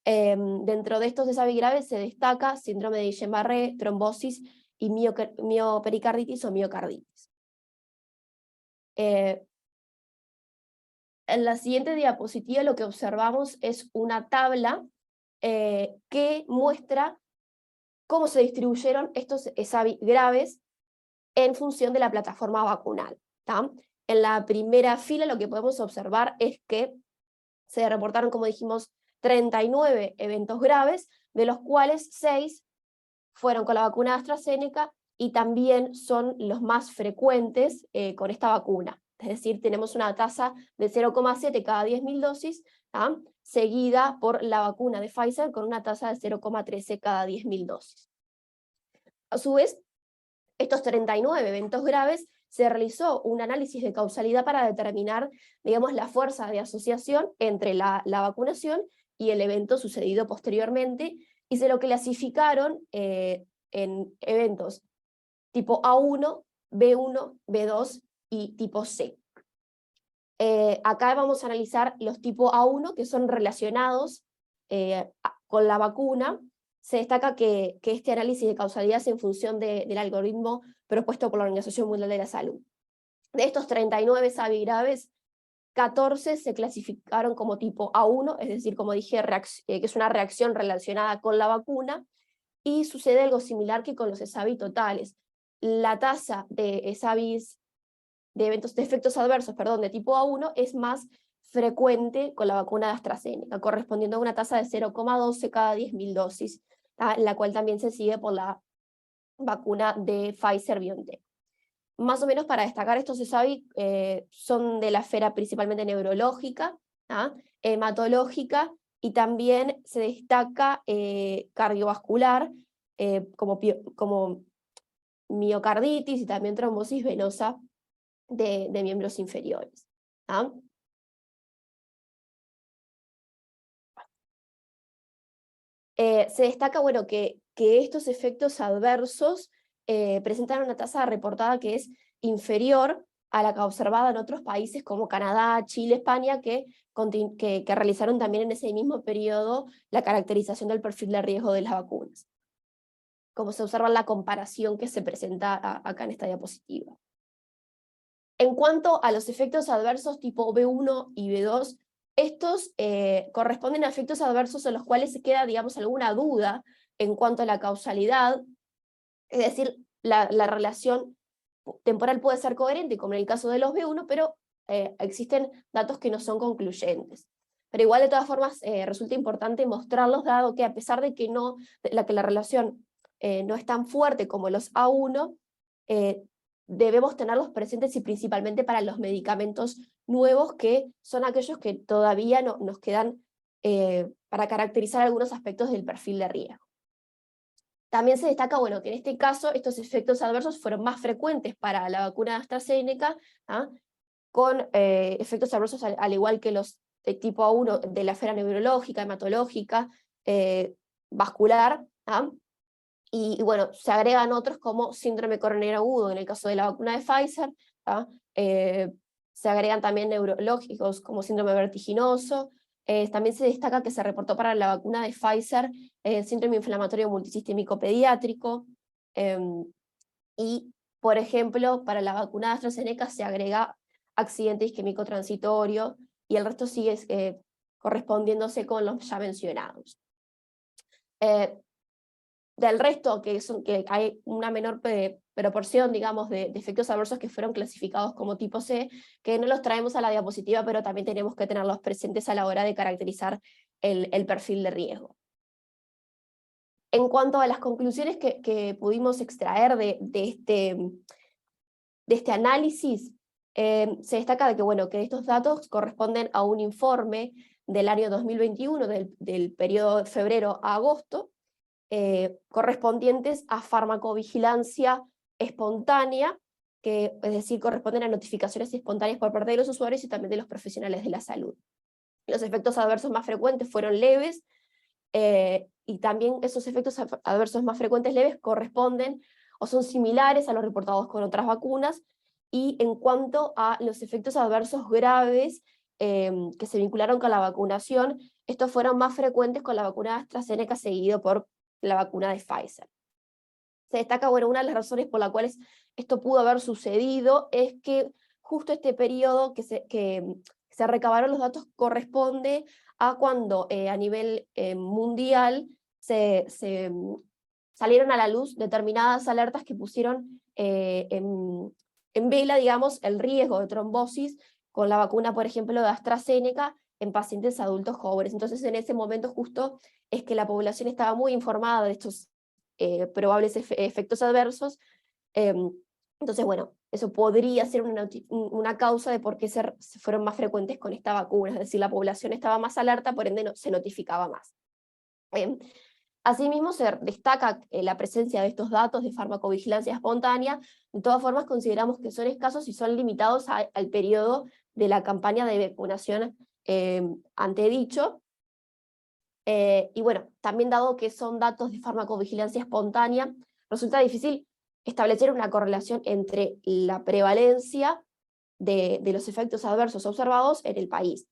Dentro de estos ESAVI graves se destaca síndrome de Guillain-Barré, trombosis y miopericarditis o miocarditis. En la siguiente diapositiva lo que observamos es una tabla que muestra cómo se distribuyeron estos ESAVI graves en función de la plataforma vacunal, ¿tá? En la primera fila lo que podemos observar es que se reportaron, como dijimos, 39 eventos graves, de los cuales 6 fueron con la vacuna de AstraZeneca y también son los más frecuentes con esta vacuna. Es decir, tenemos una tasa de 0,7 cada 10.000 dosis, ¿tá? Seguida por la vacuna de Pfizer con una tasa de 0,13 cada 10.000 dosis. A su vez, estos 39 eventos graves, se realizó un análisis de causalidad para determinar, digamos, la fuerza de asociación entre la vacunación y el evento sucedido posteriormente, y se lo clasificaron en eventos tipo A1, B1, B2 y tipo C. Acá vamos a analizar los tipo A1, que son relacionados con la vacuna. Se destaca que este análisis de causalidad es en función del algoritmo propuesto por la Organización Mundial de la Salud. De estos 39 ESAVI graves, 14 se clasificaron como tipo A1, es decir, como dije, que es una reacción relacionada con la vacuna, y sucede algo similar que con los ESAVI totales. La tasa de ESAVIs, de efectos adversos, de tipo A1 es más frecuente con la vacuna de AstraZeneca, correspondiendo a una tasa de 0,12 cada 10.000 dosis, la cual también se sigue por la vacuna de Pfizer-BioNTech. Más o menos para destacar, estos ESAVI son de la esfera principalmente neurológica, hematológica, y también se destaca cardiovascular, como miocarditis y también trombosis venosa de miembros inferiores. Se destaca, bueno, que que estos efectos adversos presentan una tasa reportada que es inferior a la que observada en otros países como Canadá, Chile, España, que realizaron también en ese mismo periodo la caracterización del perfil de riesgo de las vacunas, como se observa en la comparación que se presenta acá en esta diapositiva. En cuanto a los efectos adversos tipo B1 y B2, estos corresponden a efectos adversos en los cuales se queda, digamos, alguna duda en cuanto a la causalidad, es decir, la relación temporal puede ser coherente, como en el caso de los B1, pero existen datos que no son concluyentes. Pero igual, de todas formas, resulta importante mostrarlos, dado que a pesar de que la relación no es tan fuerte como los A1, debemos tenerlos presentes, y principalmente para los medicamentos nuevos, que son aquellos que todavía nos quedan para caracterizar algunos aspectos del perfil de riesgo. También se destaca, bueno, que en este caso estos efectos adversos fueron más frecuentes para la vacuna de AstraZeneca, con efectos adversos al igual que los de tipo A1 de la esfera neurológica, hematológica, vascular, y bueno, se agregan otros como síndrome coronario agudo en el caso de la vacuna de Pfizer, se agregan también neurológicos como síndrome vertiginoso. También se destaca que se reportó para la vacuna de Pfizer síndrome inflamatorio multisistémico pediátrico, y por ejemplo para la vacuna de AstraZeneca se agrega accidente isquémico transitorio, y el resto sigue correspondiéndose con los ya mencionados. Del resto, que hay una menor proporción, digamos, de efectos adversos que fueron clasificados como tipo C, que no los traemos a la diapositiva, pero también tenemos que tenerlos presentes a la hora de caracterizar el perfil de riesgo. En cuanto a las conclusiones que pudimos extraer de este análisis, se destaca de que, bueno, que estos datos corresponden a un informe del año 2021, del periodo de febrero a agosto, correspondientes a farmacovigilancia espontánea, es decir, corresponden a notificaciones espontáneas por parte de los usuarios y también de los profesionales de la salud. Los efectos adversos más frecuentes fueron leves, y también esos efectos adversos más frecuentes leves corresponden o son similares a los reportados con otras vacunas. Y en cuanto a los efectos adversos graves que se vincularon con la vacunación, estos fueron más frecuentes con la vacuna de AstraZeneca seguido por la vacuna de Pfizer. Se destaca, bueno, una de las razones por las cuales esto pudo haber sucedido es que justo este periodo que se recabaron los datos corresponde a cuando a nivel mundial salieron a la luz determinadas alertas que pusieron en vela, digamos, el riesgo de trombosis con la vacuna, por ejemplo, de AstraZeneca en pacientes adultos jóvenes. Entonces, en ese momento justo es que la población estaba muy informada de estos probables efectos adversos. Entonces, bueno, eso podría ser una causa de por qué se fueron más frecuentes con esta vacuna, es decir, la población estaba más alerta, por ende se notificaba más. Asimismo, se destaca la presencia de estos datos de farmacovigilancia espontánea. De todas formas, consideramos que son escasos y son limitados al periodo de la campaña de vacunación antedicho. Y bueno, también dado que son datos de farmacovigilancia espontánea, resulta difícil establecer una correlación entre la prevalencia de los efectos adversos observados en el país.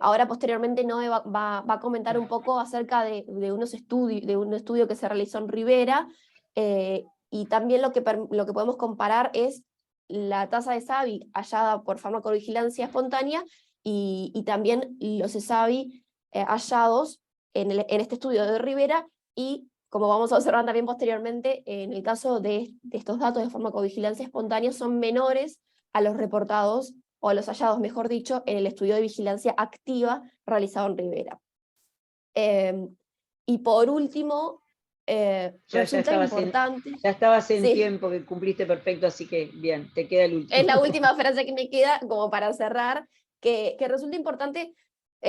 Ahora posteriormente Noé va a comentar un poco acerca de un estudio que se realizó en Rivera, y también lo que podemos comparar es la tasa de SAVI hallada por farmacovigilancia espontánea y también los SAVI hallados en este estudio de Rivera, y como vamos a observar también posteriormente, en el caso de estos datos de farmacovigilancia espontánea son menores a los reportados, o a los hallados, mejor dicho, en el estudio de vigilancia activa realizado en Rivera. Y por último, resulta importante... Ya estabas en Sí. tiempo, que cumpliste perfecto, así que bien, te queda el último. Es la última frase que me queda, como para cerrar, que resulta importante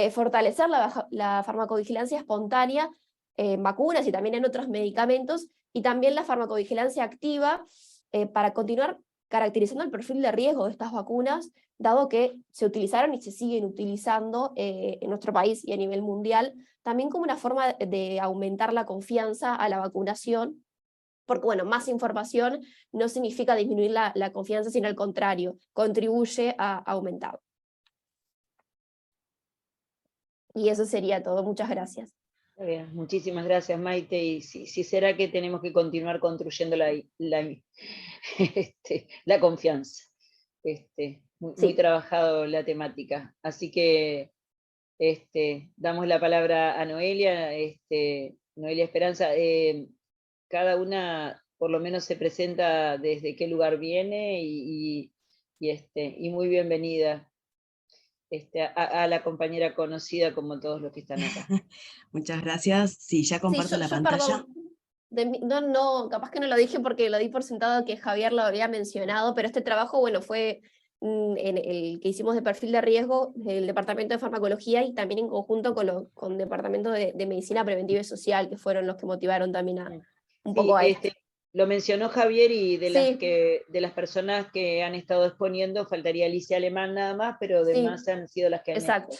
fortalecer la farmacovigilancia espontánea en vacunas y también en otros medicamentos, y también la farmacovigilancia activa para continuar caracterizando el perfil de riesgo de estas vacunas, dado que se utilizaron y se siguen utilizando en nuestro país y a nivel mundial también como una forma de aumentar la confianza a la vacunación, porque bueno, más información no significa disminuir la confianza, sino al contrario, contribuye a aumentar. Y eso sería todo, muchas gracias. Muy bien, muchísimas gracias, Maite, y sí será que tenemos que continuar construyendo la confianza. Muy Sí. trabajado la temática, así que damos la palabra a Noelia, Noelia Esperanza. Cada una por lo menos se presenta desde qué lugar viene y muy bienvenida a la compañera conocida como todos los que están acá. Muchas gracias. Sí, ya comparto la pantalla. Perdón, no, capaz que no lo dije porque lo di por sentado que Javier lo había mencionado, pero este trabajo, bueno, fue en el que hicimos de perfil de riesgo del Departamento de Farmacología y también en conjunto con el Departamento de Medicina Preventiva y Social, que fueron los que motivaron también un poco a esto. Lo mencionó Javier, y de Sí. de las personas que han estado exponiendo, faltaría Alicia Alemán nada más, pero demás han sido las que han Exacto.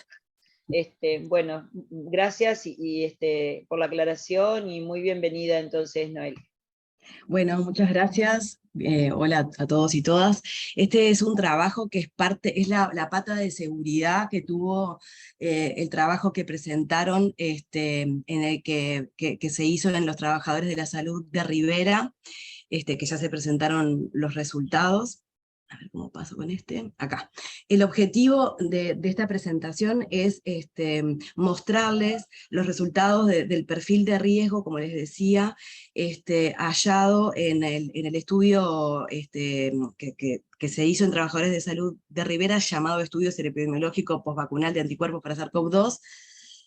Bueno, gracias por la aclaración y muy bienvenida entonces, Noel. Bueno, muchas gracias. Hola a todos y todas. Este es un trabajo que es la pata de seguridad que tuvo el trabajo que presentaron, en el que se hizo en los trabajadores de la salud de Rivera, que ya se presentaron los resultados. A ver cómo paso con acá. El objetivo de esta presentación es mostrarles los resultados del perfil de riesgo, como les decía, hallado en el estudio que se hizo en trabajadores de salud de Rivera, llamado Estudio Epidemiológico Postvacunal de Anticuerpos para SARS-CoV-2.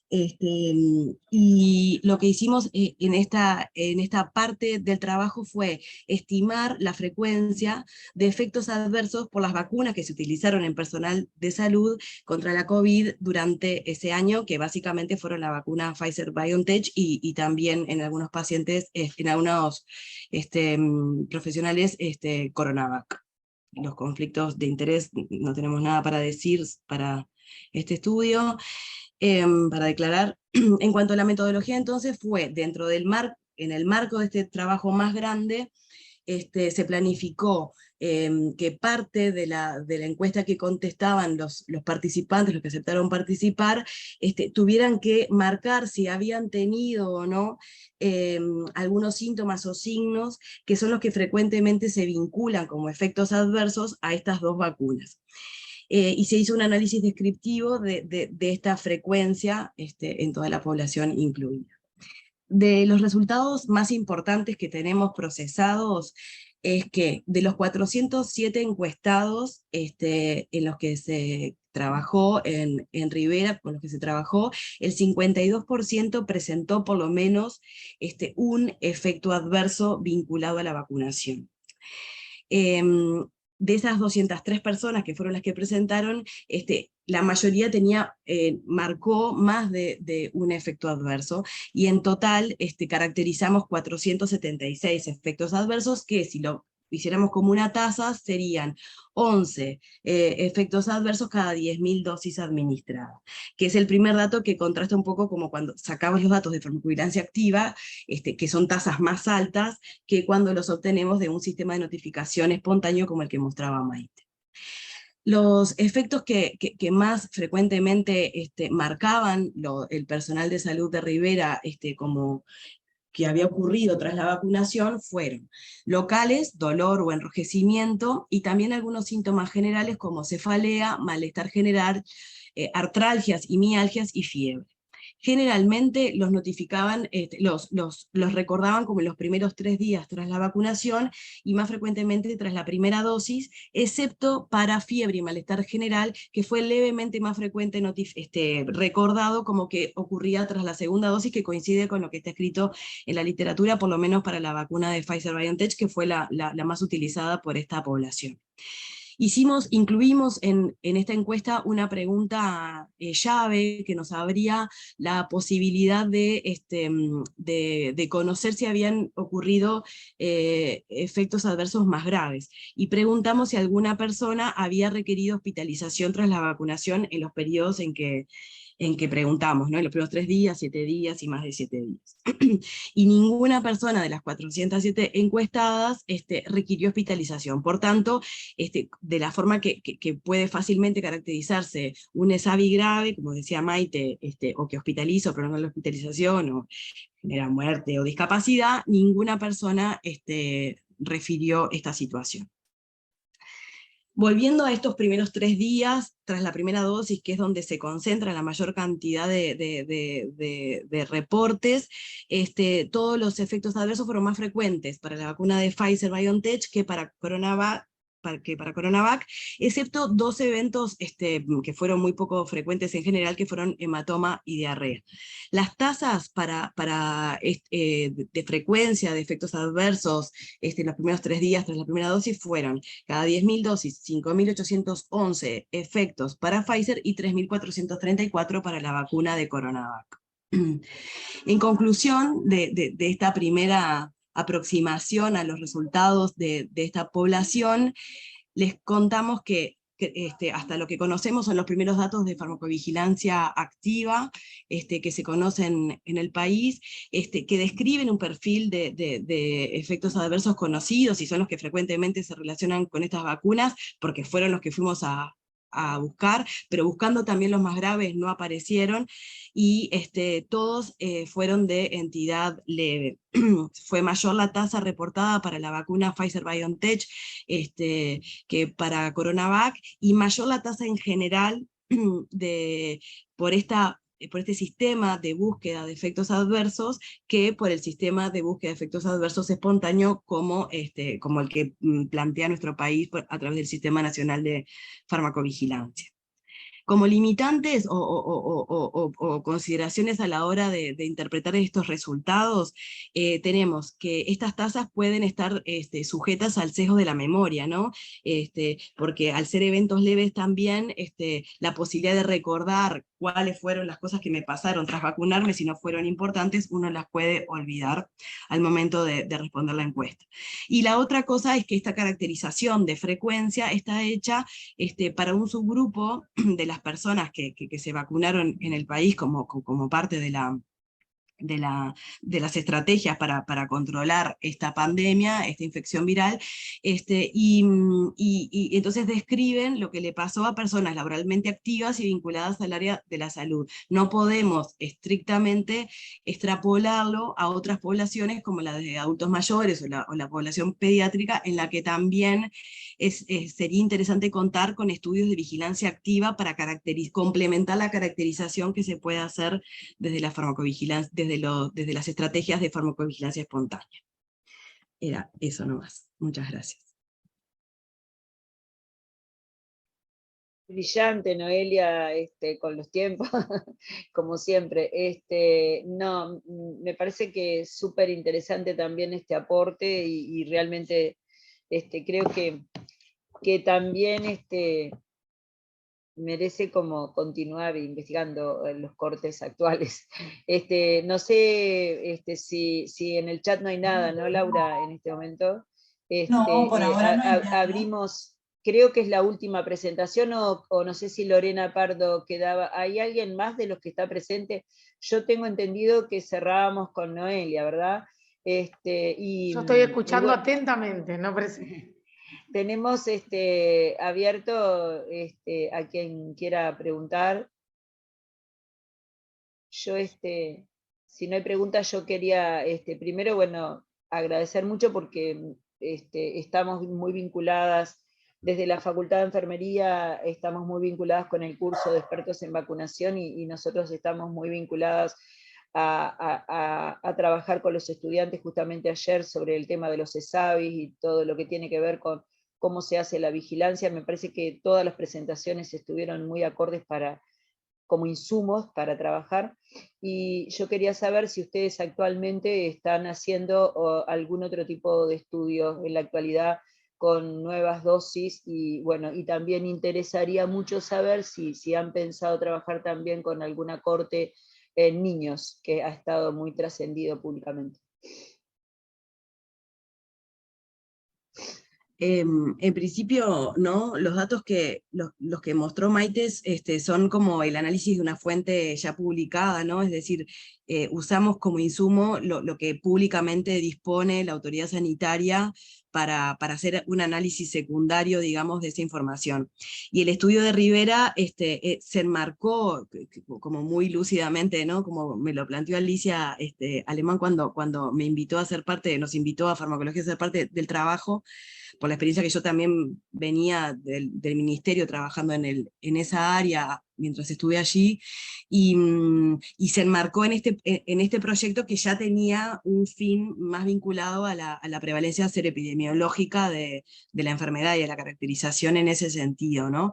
Y lo que hicimos en esta parte del trabajo fue estimar la frecuencia de efectos adversos por las vacunas que se utilizaron en personal de salud contra la COVID durante ese año, que básicamente fueron la vacuna Pfizer-BioNTech y también en algunos pacientes, en algunos profesionales, Coronavac. Los conflictos de interés, no tenemos nada para decir para este estudio. Para declarar, en cuanto a la metodología, entonces fue dentro del en el marco de este trabajo más grande, se planificó que parte de la encuesta que contestaban los participantes, los que aceptaron participar, tuvieran que marcar si habían tenido o no algunos síntomas o signos que son los que frecuentemente se vinculan como efectos adversos a estas dos vacunas. Y se hizo un análisis descriptivo de esta frecuencia en toda la población incluida. De los resultados más importantes que tenemos procesados es que de los 407 encuestados en los que se trabajó en Rivera, con los que se trabajó, el 52% presentó por lo menos un efecto adverso vinculado a la vacunación. De esas 203 personas que fueron las que presentaron, la mayoría marcó más de un efecto adverso, y en total caracterizamos 476 efectos adversos, que si lo hiciéramos como una tasa, serían 11 efectos adversos cada 10.000 dosis administradas, que es el primer dato que contrasta un poco como cuando sacamos los datos de farmacovigilancia activa, que son tasas más altas que cuando los obtenemos de un sistema de notificación espontáneo como el que mostraba Maite. Los efectos que más frecuentemente marcaban el personal de salud de Rivera como que había ocurrido tras la vacunación fueron locales, dolor o enrojecimiento, y también algunos síntomas generales como cefalea, malestar general, artralgias y mialgias y fiebre. Generalmente los notificaban, los recordaban como en los primeros 3 días tras la vacunación, y más frecuentemente tras la primera dosis, excepto para fiebre y malestar general, que fue levemente más frecuente recordado como que ocurría tras la segunda dosis, que coincide con lo que está escrito en la literatura, por lo menos para la vacuna de Pfizer-BioNTech, que fue la más utilizada por esta población. Incluimos en esta encuesta una pregunta llave que nos abría la posibilidad de conocer si habían ocurrido efectos adversos más graves, y preguntamos si alguna persona había requerido hospitalización tras la vacunación en los periodos en que en que preguntamos, ¿no? En los primeros 3 días, 7 días y más de 7 días. Y ninguna persona de las 407 encuestadas requirió hospitalización. Por tanto, de la forma que puede fácilmente caracterizarse un ESAVI grave, como decía Maite, o que hospitaliza o prolonga la hospitalización, o genera muerte o discapacidad, ninguna persona refirió esta situación. Volviendo a estos primeros 3 días, tras la primera dosis, que es donde se concentra la mayor cantidad de reportes, todos los efectos adversos fueron más frecuentes para la vacuna de Pfizer-BioNTech que para CoronaVac, excepto 2 eventos que fueron muy poco frecuentes en general, que fueron hematoma y diarrea. Las tasas de frecuencia de efectos adversos los primeros 3 días tras la primera dosis fueron cada 10.000 dosis, 5.811 efectos para Pfizer y 3.434 para la vacuna de CoronaVac. En conclusión de esta primera aproximación a los resultados de esta población, les contamos que hasta lo que conocemos son los primeros datos de farmacovigilancia activa que se conocen en el país, que describen un perfil de efectos adversos conocidos, y son los que frecuentemente se relacionan con estas vacunas, porque fueron los que fuimos a buscar, pero buscando también los más graves no aparecieron, y todos fueron de entidad leve. Fue mayor la tasa reportada para la vacuna Pfizer-BioNTech que para CoronaVac, y mayor la tasa en general por este sistema de búsqueda de efectos adversos que por el sistema de búsqueda de efectos adversos espontáneo como el que plantea nuestro país a través del Sistema Nacional de Farmacovigilancia. Como limitantes o consideraciones a la hora de interpretar estos resultados, tenemos que estas tasas pueden estar sujetas al sesgo de la memoria, ¿no? Porque al ser eventos leves también, la posibilidad de recordar cuáles fueron las cosas que me pasaron tras vacunarme, si no fueron importantes, uno las puede olvidar al momento de responder la encuesta. Y la otra cosa es que esta caracterización de frecuencia está hecha para un subgrupo de las personas que se vacunaron en el país como parte de las estrategias para controlar esta pandemia, esta infección viral, y entonces describen lo que le pasó a personas laboralmente activas y vinculadas al área de la salud. No podemos estrictamente extrapolarlo a otras poblaciones como la de adultos mayores o la población pediátrica, en la que también sería interesante contar con estudios de vigilancia activa para complementar la caracterización que se puede hacer desde la farmacovigilancia, desde las estrategias de farmacovigilancia espontánea. Era eso nomás. Muchas gracias. Brillante, Noelia, con los tiempos, como siempre. No, me parece que es súper interesante también este aporte, y realmente creo que también merece como continuar investigando los cortes actuales. No sé si en el chat no hay nada, ¿no, Laura, en este momento? No, por ahora no hay nada. Abrimos, creo que es la última presentación, o no sé si Lorena Pardo quedaba. ¿Hay alguien más de los que está presente? Yo tengo entendido que cerrábamos con Noelia, ¿verdad? Yo estoy escuchando bueno, atentamente, no presente. tenemos abierto a quien quiera preguntar. Yo, si no hay preguntas, yo quería primero, bueno, agradecer mucho porque estamos muy vinculadas, desde la Facultad de Enfermería estamos muy vinculadas con el curso de expertos en vacunación, y nosotros estamos muy vinculadas a trabajar con los estudiantes justamente ayer sobre el tema de los ESAVIs y todo lo que tiene que ver con cómo se hace la vigilancia. Me parece que todas las presentaciones estuvieron muy acordes como insumos para trabajar, y yo quería saber si ustedes actualmente están haciendo algún otro tipo de estudios en la actualidad con nuevas dosis, y bueno, y también interesaría mucho saber si han pensado trabajar también con alguna corte en niños, que ha estado muy trascendido públicamente. En principio, ¿no? Los datos que, los que mostró Maites son como el análisis de una fuente ya publicada, ¿no? Es decir, usamos como insumo lo que públicamente dispone la autoridad sanitaria para hacer un análisis secundario, digamos, de esa información. Y el estudio de Rivera se enmarcó como muy lúcidamente, ¿no? Como me lo planteó Alicia Alemán cuando me invitó a ser parte, nos invitó a Farmacología a ser parte del trabajo, por la experiencia que yo también venía del ministerio trabajando en esa área mientras estuve allí, y se enmarcó en este proyecto que ya tenía un fin más vinculado a la prevalencia serepidemiológica de la enfermedad y a la caracterización en ese sentido, ¿no?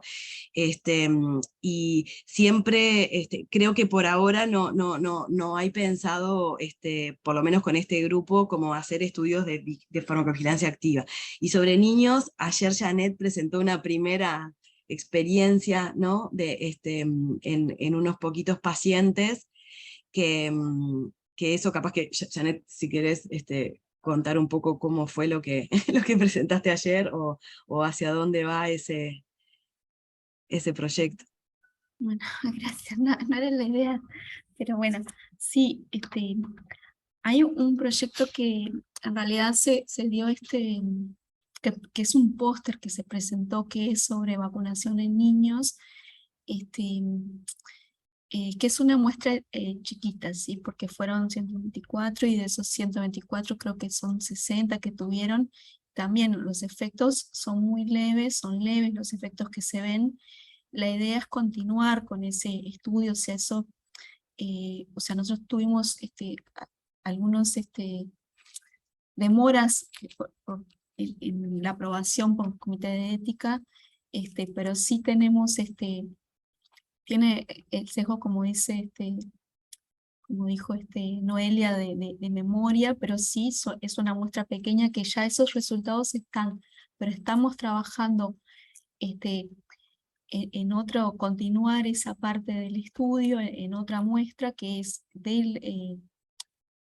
Y siempre creo que por ahora no hay pensado, por lo menos con este grupo, como hacer estudios de farmacovigilancia activa. Y sobre niños, ayer Janet presentó una primera experiencia, ¿no? En unos poquitos pacientes, que eso capaz que, Janet, si querés contar un poco cómo fue lo que, lo que presentaste ayer, o hacia dónde va ese proyecto. Bueno, gracias, no era la idea, pero bueno, sí, hay un proyecto que en realidad se dio que es un póster que se presentó, que es sobre vacunación en niños, que es una muestra chiquita, ¿sí? Porque fueron 124 y de esos 124 creo que son 60 que tuvieron. También los efectos son muy leves, son leves los efectos que se ven. La idea es continuar con ese estudio, o sea, eso, o sea, nosotros tuvimos algunos demoras en la aprobación por el Comité de Ética, pero sí tenemos, tiene el sesgo, como dice, como dijo Noelia, de memoria, pero sí es una muestra pequeña que ya esos resultados están, pero estamos trabajando en otro, continuar esa parte del estudio, en otra muestra que es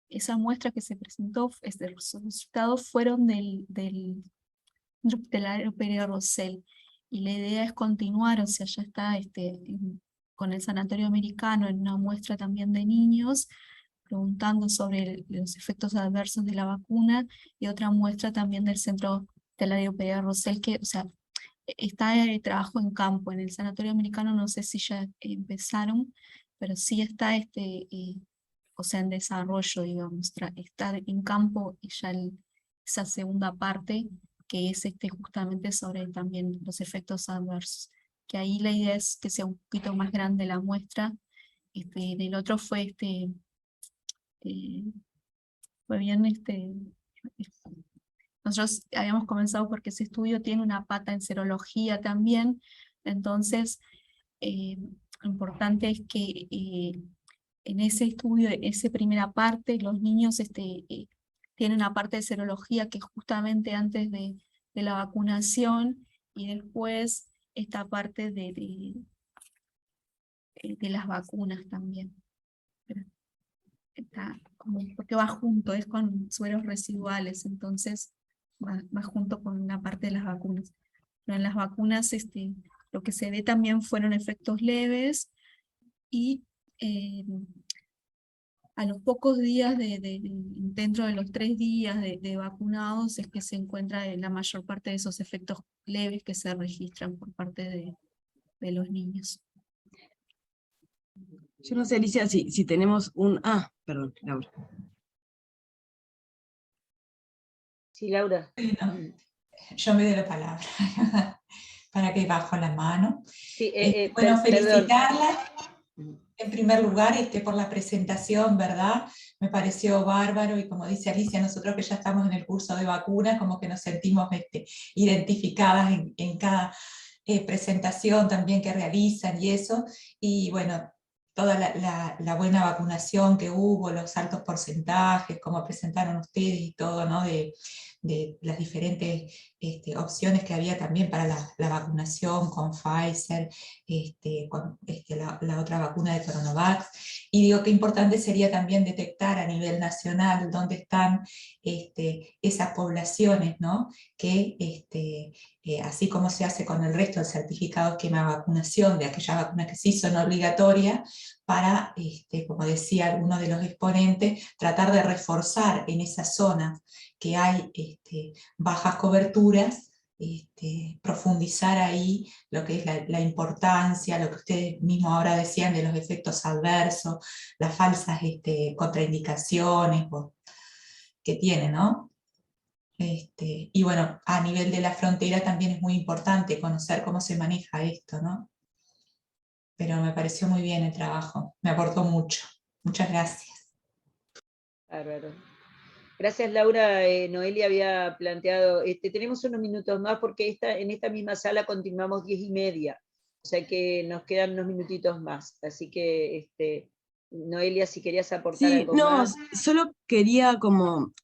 esa muestra que se presentó, los resultados fueron del Hospitalario Pérez Rosell, y la idea es continuar, o sea, ya está con el Sanatorio Americano en una muestra también de niños, preguntando sobre los efectos adversos de la vacuna, y otra muestra también del Centro Hospitalario Pérez Rosell, que, o sea, está el trabajo en campo. En el Sanatorio Americano no sé si ya empezaron, pero sí está o sea, en desarrollo, digamos, está en campo y ya esa segunda parte, que es justamente sobre también los efectos adversos, que ahí la idea es que sea un poquito más grande la muestra. En el otro fue fue bien nosotros habíamos comenzado porque ese estudio tiene una pata en serología también, entonces lo importante es que en ese estudio, en esa primera parte, los niños tienen una parte de serología que es justamente antes de la vacunación, y después esta parte de las vacunas también. Porque va junto, es con sueros residuales, entonces va junto con una parte de las vacunas. Pero en las vacunas lo que se ve también fueron efectos leves, y a los pocos días, dentro de los 3 días de vacunados, es que se encuentra la mayor parte de esos efectos leves que se registran por parte de los niños. Yo no sé, Alicia, si tenemos un... perdón, Laura. Sí, Laura. Bueno, yo me doy la palabra para que bajo la mano. Sí, bueno, felicitarla en primer lugar por la presentación, ¿verdad? Me pareció bárbaro, y como dice Alicia, nosotros que ya estamos en el curso de vacunas, como que nos sentimos identificadas en cada presentación también que realizan y eso, y bueno, toda la buena vacunación que hubo, los altos porcentajes, como presentaron ustedes y todo, ¿no? De de las diferentes opciones que había también para la vacunación con Pfizer, con la otra vacuna de Coronavac, y digo que importante sería también detectar a nivel nacional dónde están esas poblaciones, ¿no? Que así como se hace con el resto del certificado de esquema de vacunación, de aquellas vacunas que sí son obligatorias, para, como decía uno de los exponentes, tratar de reforzar en esas zonas que hay bajas coberturas, profundizar ahí lo que es la importancia, lo que ustedes mismos ahora decían de los efectos adversos, las falsas contraindicaciones que tiene, ¿no? Y bueno, a nivel de la frontera también es muy importante conocer cómo se maneja esto, ¿no? Pero me pareció muy bien el trabajo, me aportó mucho. Muchas gracias. Bárbaro. Gracias, Laura. Noelia había planteado, tenemos unos minutos más porque en esta misma sala continuamos 10:30, o sea que nos quedan unos minutitos más, así que Noelia, si querías aportar algo más. Solo quería como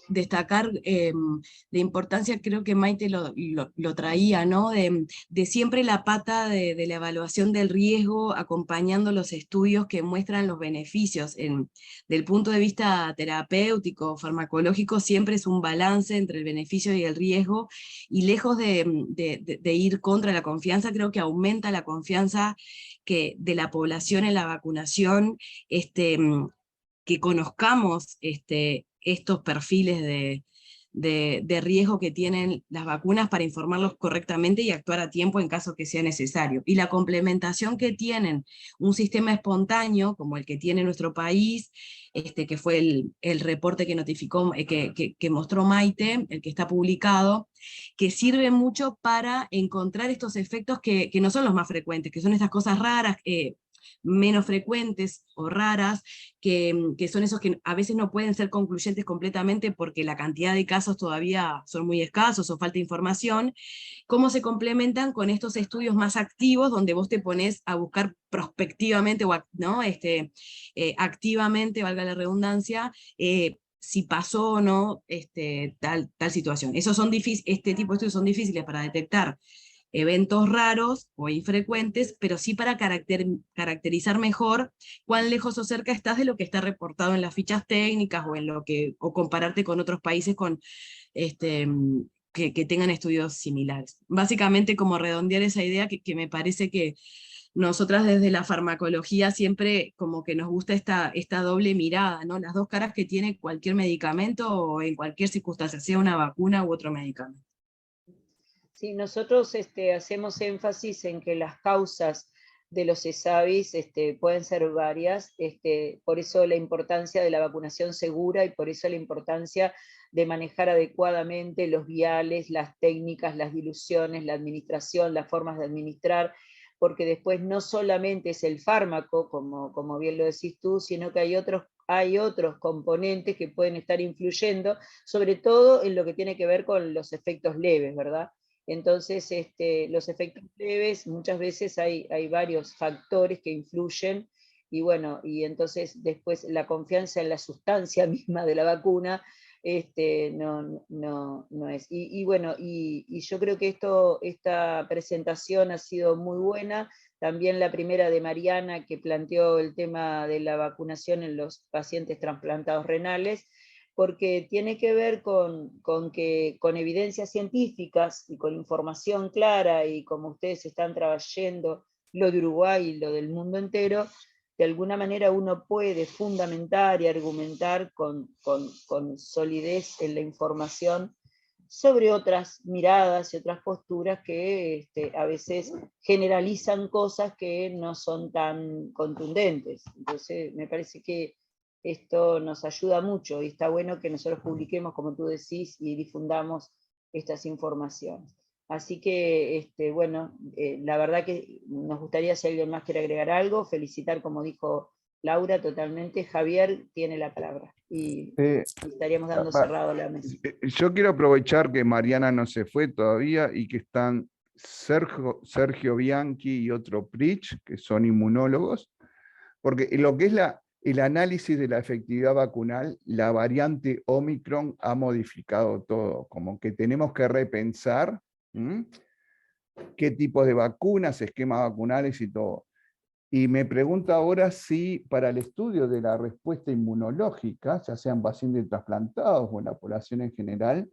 destacar la importancia, creo que Maite lo traía, ¿no? De siempre la pata de la evaluación del riesgo, acompañando los estudios que muestran los beneficios. Del punto de vista terapéutico, farmacológico, siempre es un balance entre el beneficio y el riesgo, y lejos de ir contra la confianza, creo que aumenta la confianza de la población en la vacunación, que conozcamos estos perfiles de riesgo que tienen las vacunas para informarlos correctamente y actuar a tiempo en caso que sea necesario. Y la complementación que tienen un sistema espontáneo, como el que tiene nuestro país, que fue el reporte que notificó, que mostró Maite, el que está publicado, que sirve mucho para encontrar estos efectos que no son los más frecuentes, que son estas cosas raras, menos frecuentes o raras, que son esos que a veces no pueden ser concluyentes completamente porque la cantidad de casos todavía son muy escasos o falta información, cómo se complementan con estos estudios más activos donde vos te pones a buscar prospectivamente, ¿no? Activamente, valga la redundancia, si pasó o no tal situación. Este tipo de estudios son difíciles para detectar eventos raros o infrecuentes, pero sí para caracterizar mejor cuán lejos o cerca estás de lo que está reportado en las fichas técnicas o compararte con otros países que tengan estudios similares. Básicamente como redondear esa idea que me parece que nosotras desde la farmacología siempre como que nos gusta esta doble mirada, ¿no? Las dos caras que tiene cualquier medicamento o en cualquier circunstancia, sea una vacuna u otro medicamento. Sí, nosotros hacemos énfasis en que las causas de los ESAVIS pueden ser varias, por eso la importancia de la vacunación segura y por eso la importancia de manejar adecuadamente los viales, las técnicas, las diluciones, la administración, las formas de administrar, porque después no solamente es el fármaco, como bien lo decís tú, sino que hay otros componentes que pueden estar influyendo, sobre todo en lo que tiene que ver con los efectos leves, ¿verdad? Entonces, los efectos leves, muchas veces hay varios factores que influyen, y bueno, y entonces después la confianza en la sustancia misma de la vacuna no es. Y bueno, y yo creo que esta presentación ha sido muy buena, también la primera de Mariana, que planteó el tema de la vacunación en los pacientes trasplantados renales, porque tiene que ver con evidencias científicas y con información clara, y como ustedes están trabajando lo de Uruguay y lo del mundo entero, de alguna manera uno puede fundamentar y argumentar con solidez en la información sobre otras miradas y otras posturas que a veces generalizan cosas que no son tan contundentes. Entonces me parece que esto nos ayuda mucho y está bueno que nosotros publiquemos, como tú decís, y difundamos estas informaciones. Así que, bueno, la verdad que nos gustaría, si alguien más quiere agregar algo, felicitar, como dijo Laura, totalmente. Javier tiene la palabra y estaríamos dando cerrado la mesa. Yo quiero aprovechar que Mariana no se fue todavía y que están Sergio Bianchi y otro Prich, que son inmunólogos, porque lo que es el análisis de la efectividad vacunal, la variante Omicron ha modificado todo, como que tenemos que repensar qué tipo de vacunas, esquemas vacunales y todo. Y me pregunto ahora si para el estudio de la respuesta inmunológica, ya sean pacientes trasplantados o en la población en general,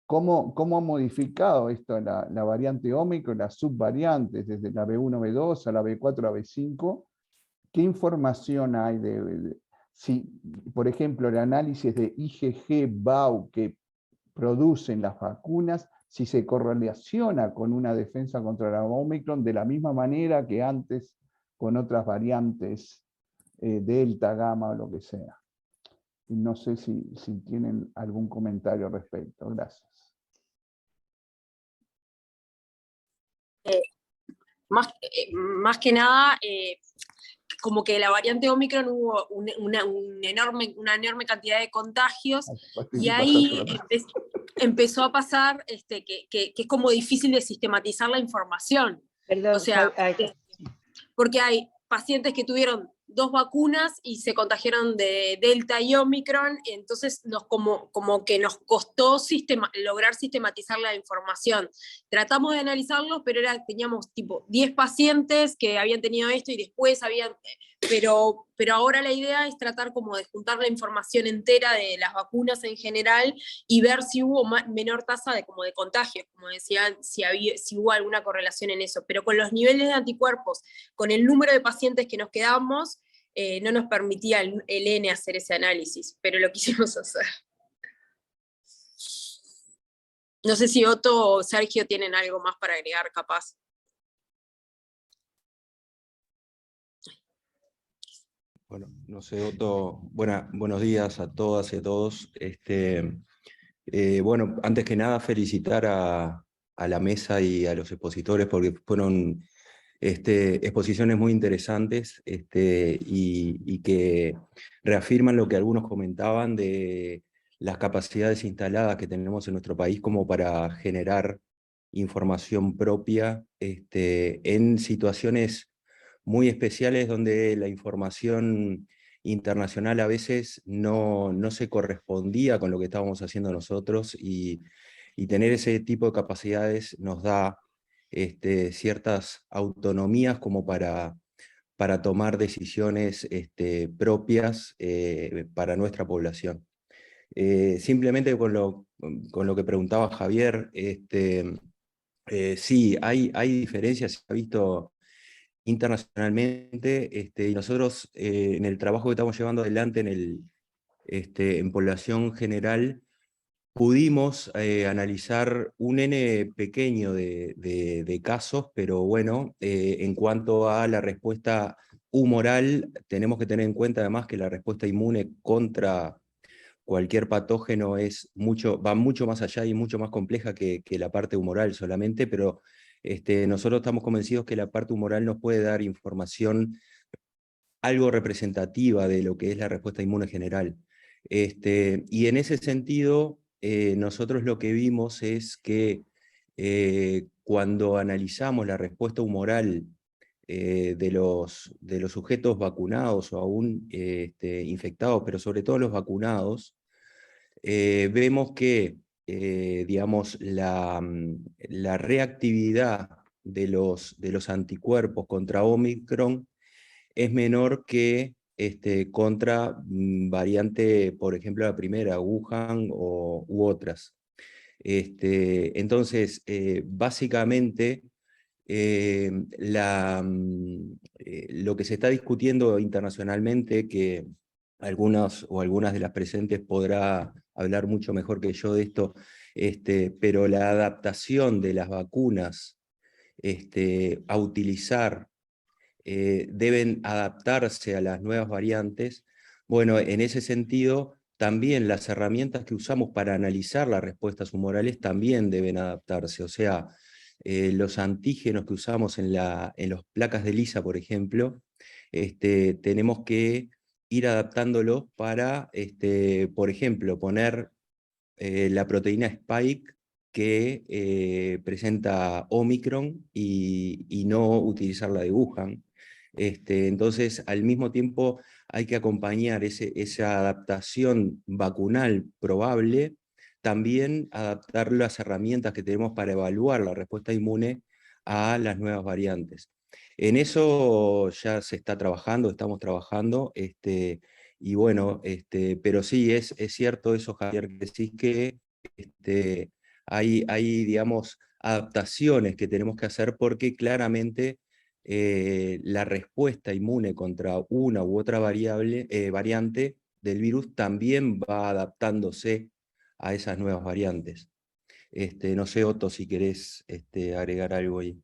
¿cómo ha modificado esto la variante Omicron, las subvariantes, desde la B1, B2 a la B4, a B5? ¿Qué información hay si, por ejemplo, el análisis de IgG, BAU que producen las vacunas, si se correlaciona con una defensa contra la Omicron de la misma manera que antes con otras variantes, Delta, Gamma o lo que sea? No sé si tienen algún comentario al respecto. Gracias. Más que nada, como que la variante Omicron hubo una enorme cantidad de contagios, y ahí empezó a pasar que es como difícil de sistematizar la información. Perdón, o sea, porque hay pacientes que tuvieron 2 vacunas y se contagiaron de Delta y Omicron, entonces como que nos costó lograr sistematizar la información. Tratamos de analizarlos, pero teníamos tipo 10 pacientes que habían tenido esto y después pero ahora la idea es tratar como de juntar la información entera de las vacunas en general y ver si hubo menor tasa de contagios, como decían, si hubo alguna correlación en eso. Pero con los niveles de anticuerpos, con el número de pacientes que nos quedamos, no nos permitía el N hacer ese análisis, pero lo quisimos hacer. No sé si Otto o Sergio tienen algo más para agregar, capaz. Bueno, no sé, Otto, buenos días a todas y a todos. Bueno, antes que nada felicitar a la mesa y a los expositores porque fueron exposiciones muy interesantes y que reafirman lo que algunos comentaban de las capacidades instaladas que tenemos en nuestro país como para generar información propia en situaciones muy especiales donde la información internacional a veces no se correspondía con lo que estábamos haciendo nosotros, y tener ese tipo de capacidades nos da ciertas autonomías como para tomar decisiones propias para nuestra población. Simplemente con lo que preguntaba Javier, sí, hay diferencias, se ha visto internacionalmente, y nosotros en el trabajo que estamos llevando adelante en población general, pudimos analizar un N pequeño de casos, pero bueno, en cuanto a la respuesta humoral, tenemos que tener en cuenta además que la respuesta inmune contra cualquier patógeno va mucho más allá y mucho más compleja que la parte humoral solamente, pero nosotros estamos convencidos que la parte humoral nos puede dar información algo representativa de lo que es la respuesta inmune general. Y en ese sentido, nosotros lo que vimos es que cuando analizamos la respuesta humoral de los sujetos vacunados o aún infectados, pero sobre todo los vacunados, vemos que digamos, la reactividad de los anticuerpos contra Omicron es menor que contra variante, por ejemplo, la primera, Wuhan u otras. Entonces, básicamente, lo que se está discutiendo internacionalmente, que algunas de las presentes podrá hablar mucho mejor que yo de esto, pero la adaptación de las vacunas a utilizar, deben adaptarse a las nuevas variantes. Bueno, en ese sentido, también las herramientas que usamos para analizar las respuestas humorales también deben adaptarse. O sea, los antígenos que usamos en las placas de ELISA, por ejemplo, tenemos que ir adaptándolos para, por ejemplo, poner la proteína Spike que presenta Omicron y no utilizar la de Wuhan. Entonces, al mismo tiempo, hay que acompañar esa adaptación vacunal probable, también adaptar las herramientas que tenemos para evaluar la respuesta inmune a las nuevas variantes. En eso ya se está trabajando, estamos trabajando, y bueno, pero sí, es cierto eso, Javier, que decís que hay, digamos, adaptaciones que tenemos que hacer porque claramente la respuesta inmune contra una u otra variante del virus también va adaptándose a esas nuevas variantes. No sé, Otto, si querés agregar algo ahí.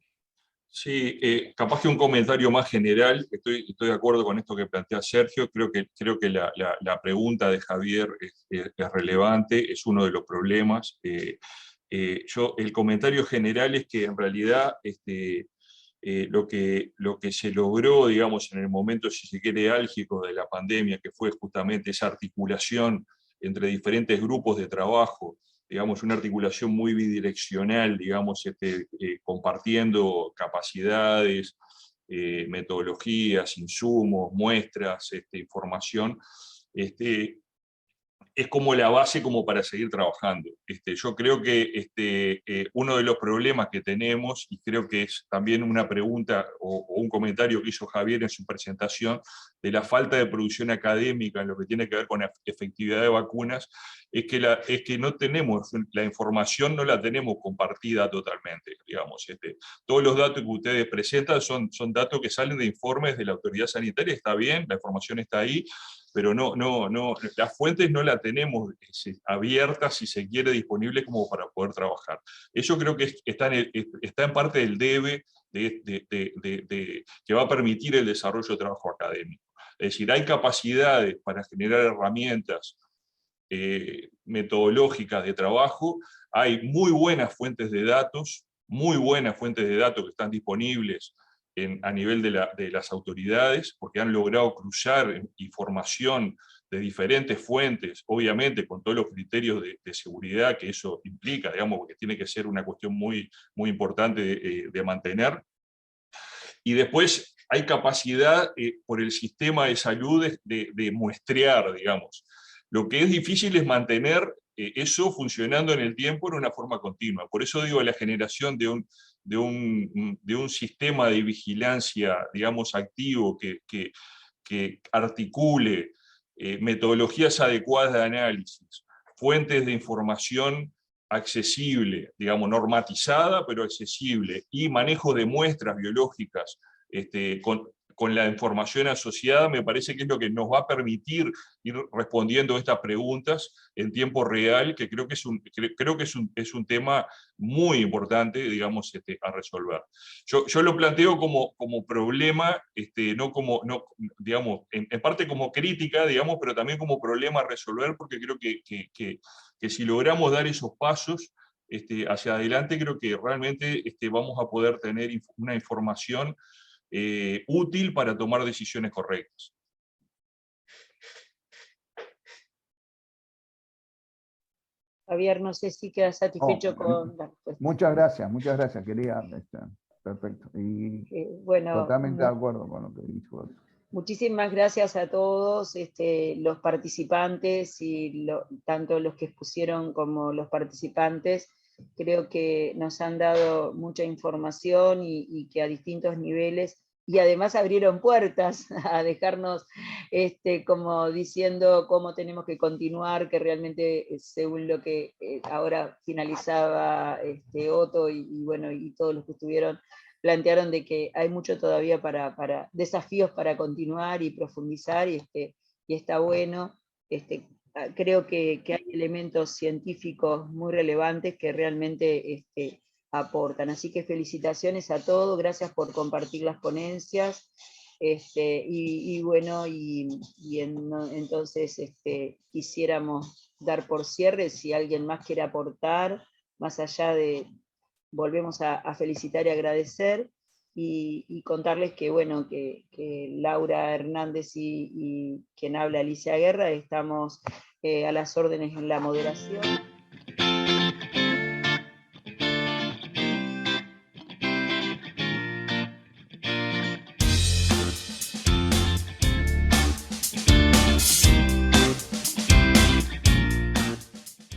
Sí, capaz que un comentario más general. Estoy de acuerdo con esto que plantea Sergio. Creo que la pregunta de Javier es relevante, es uno de los problemas. El comentario general es que en realidad lo que se logró, digamos, en el momento, si se quiere, álgico de la pandemia, que fue justamente esa articulación entre diferentes grupos de trabajo, digamos, una articulación muy bidireccional, digamos, compartiendo capacidades, metodologías, insumos, muestras, información, es como la base como para seguir trabajando. Yo creo que uno de los problemas que tenemos, y creo que es también una pregunta o un comentario que hizo Javier en su presentación, de la falta de producción académica en lo que tiene que ver con la efectividad de vacunas, es que no tenemos, la información no la tenemos compartida totalmente, digamos. Todos los datos que ustedes presentan son datos que salen de informes de la autoridad sanitaria, está bien, la información está ahí, pero no, las fuentes no las tenemos abiertas, si se quiere, disponibles como para poder trabajar. Eso creo que está en parte del debe que va a permitir el desarrollo de trabajo académico. Es decir, hay capacidades para generar herramientas metodológicas de trabajo, hay muy buenas fuentes de datos que están disponibles a nivel de las autoridades, porque han logrado cruzar información de diferentes fuentes, obviamente con todos los criterios de seguridad que eso implica, digamos, porque tiene que ser una cuestión muy, muy importante de mantener. Y después hay capacidad por el sistema de salud de muestrear, digamos. Lo que es difícil es mantener eso funcionando en el tiempo en una forma continua. Por eso digo, la generación de un sistema de vigilancia, digamos, activo que articule metodologías adecuadas de análisis, fuentes de información accesible, digamos, normatizada, pero accesible, y manejo de muestras biológicas con la información asociada, me parece que es lo que nos va a permitir ir respondiendo a estas preguntas en tiempo real, que creo que es un tema muy importante, digamos, a resolver. Yo lo planteo como problema, digamos, en parte como crítica, digamos, pero también como problema a resolver, porque creo que si logramos dar esos pasos hacia adelante, creo que realmente vamos a poder tener una información útil para tomar decisiones correctas. Javier, no sé si quedas satisfecho con la respuesta. Muchas gracias, quería. Perfecto. Y bueno, totalmente de acuerdo con lo que dijo. Muchísimas gracias a todos los participantes y tanto los que expusieron como los participantes. Creo que nos han dado mucha información y que a distintos niveles, y además abrieron puertas a dejarnos como diciendo cómo tenemos que continuar, que realmente según lo que ahora finalizaba Otto y bueno, y todos los que estuvieron, plantearon de que hay mucho todavía para desafíos para continuar y profundizar, y está bueno. Creo que hay elementos científicos muy relevantes que realmente aportan. Así que felicitaciones a todos, gracias por compartir las ponencias. Y bueno, entonces quisiéramos dar por cierre, si alguien más quiere aportar, más allá de... Volvemos a felicitar y agradecer, y contarles que, bueno, que Laura Hernández y quien habla, Alicia Guerra, estamos a las órdenes en la moderación.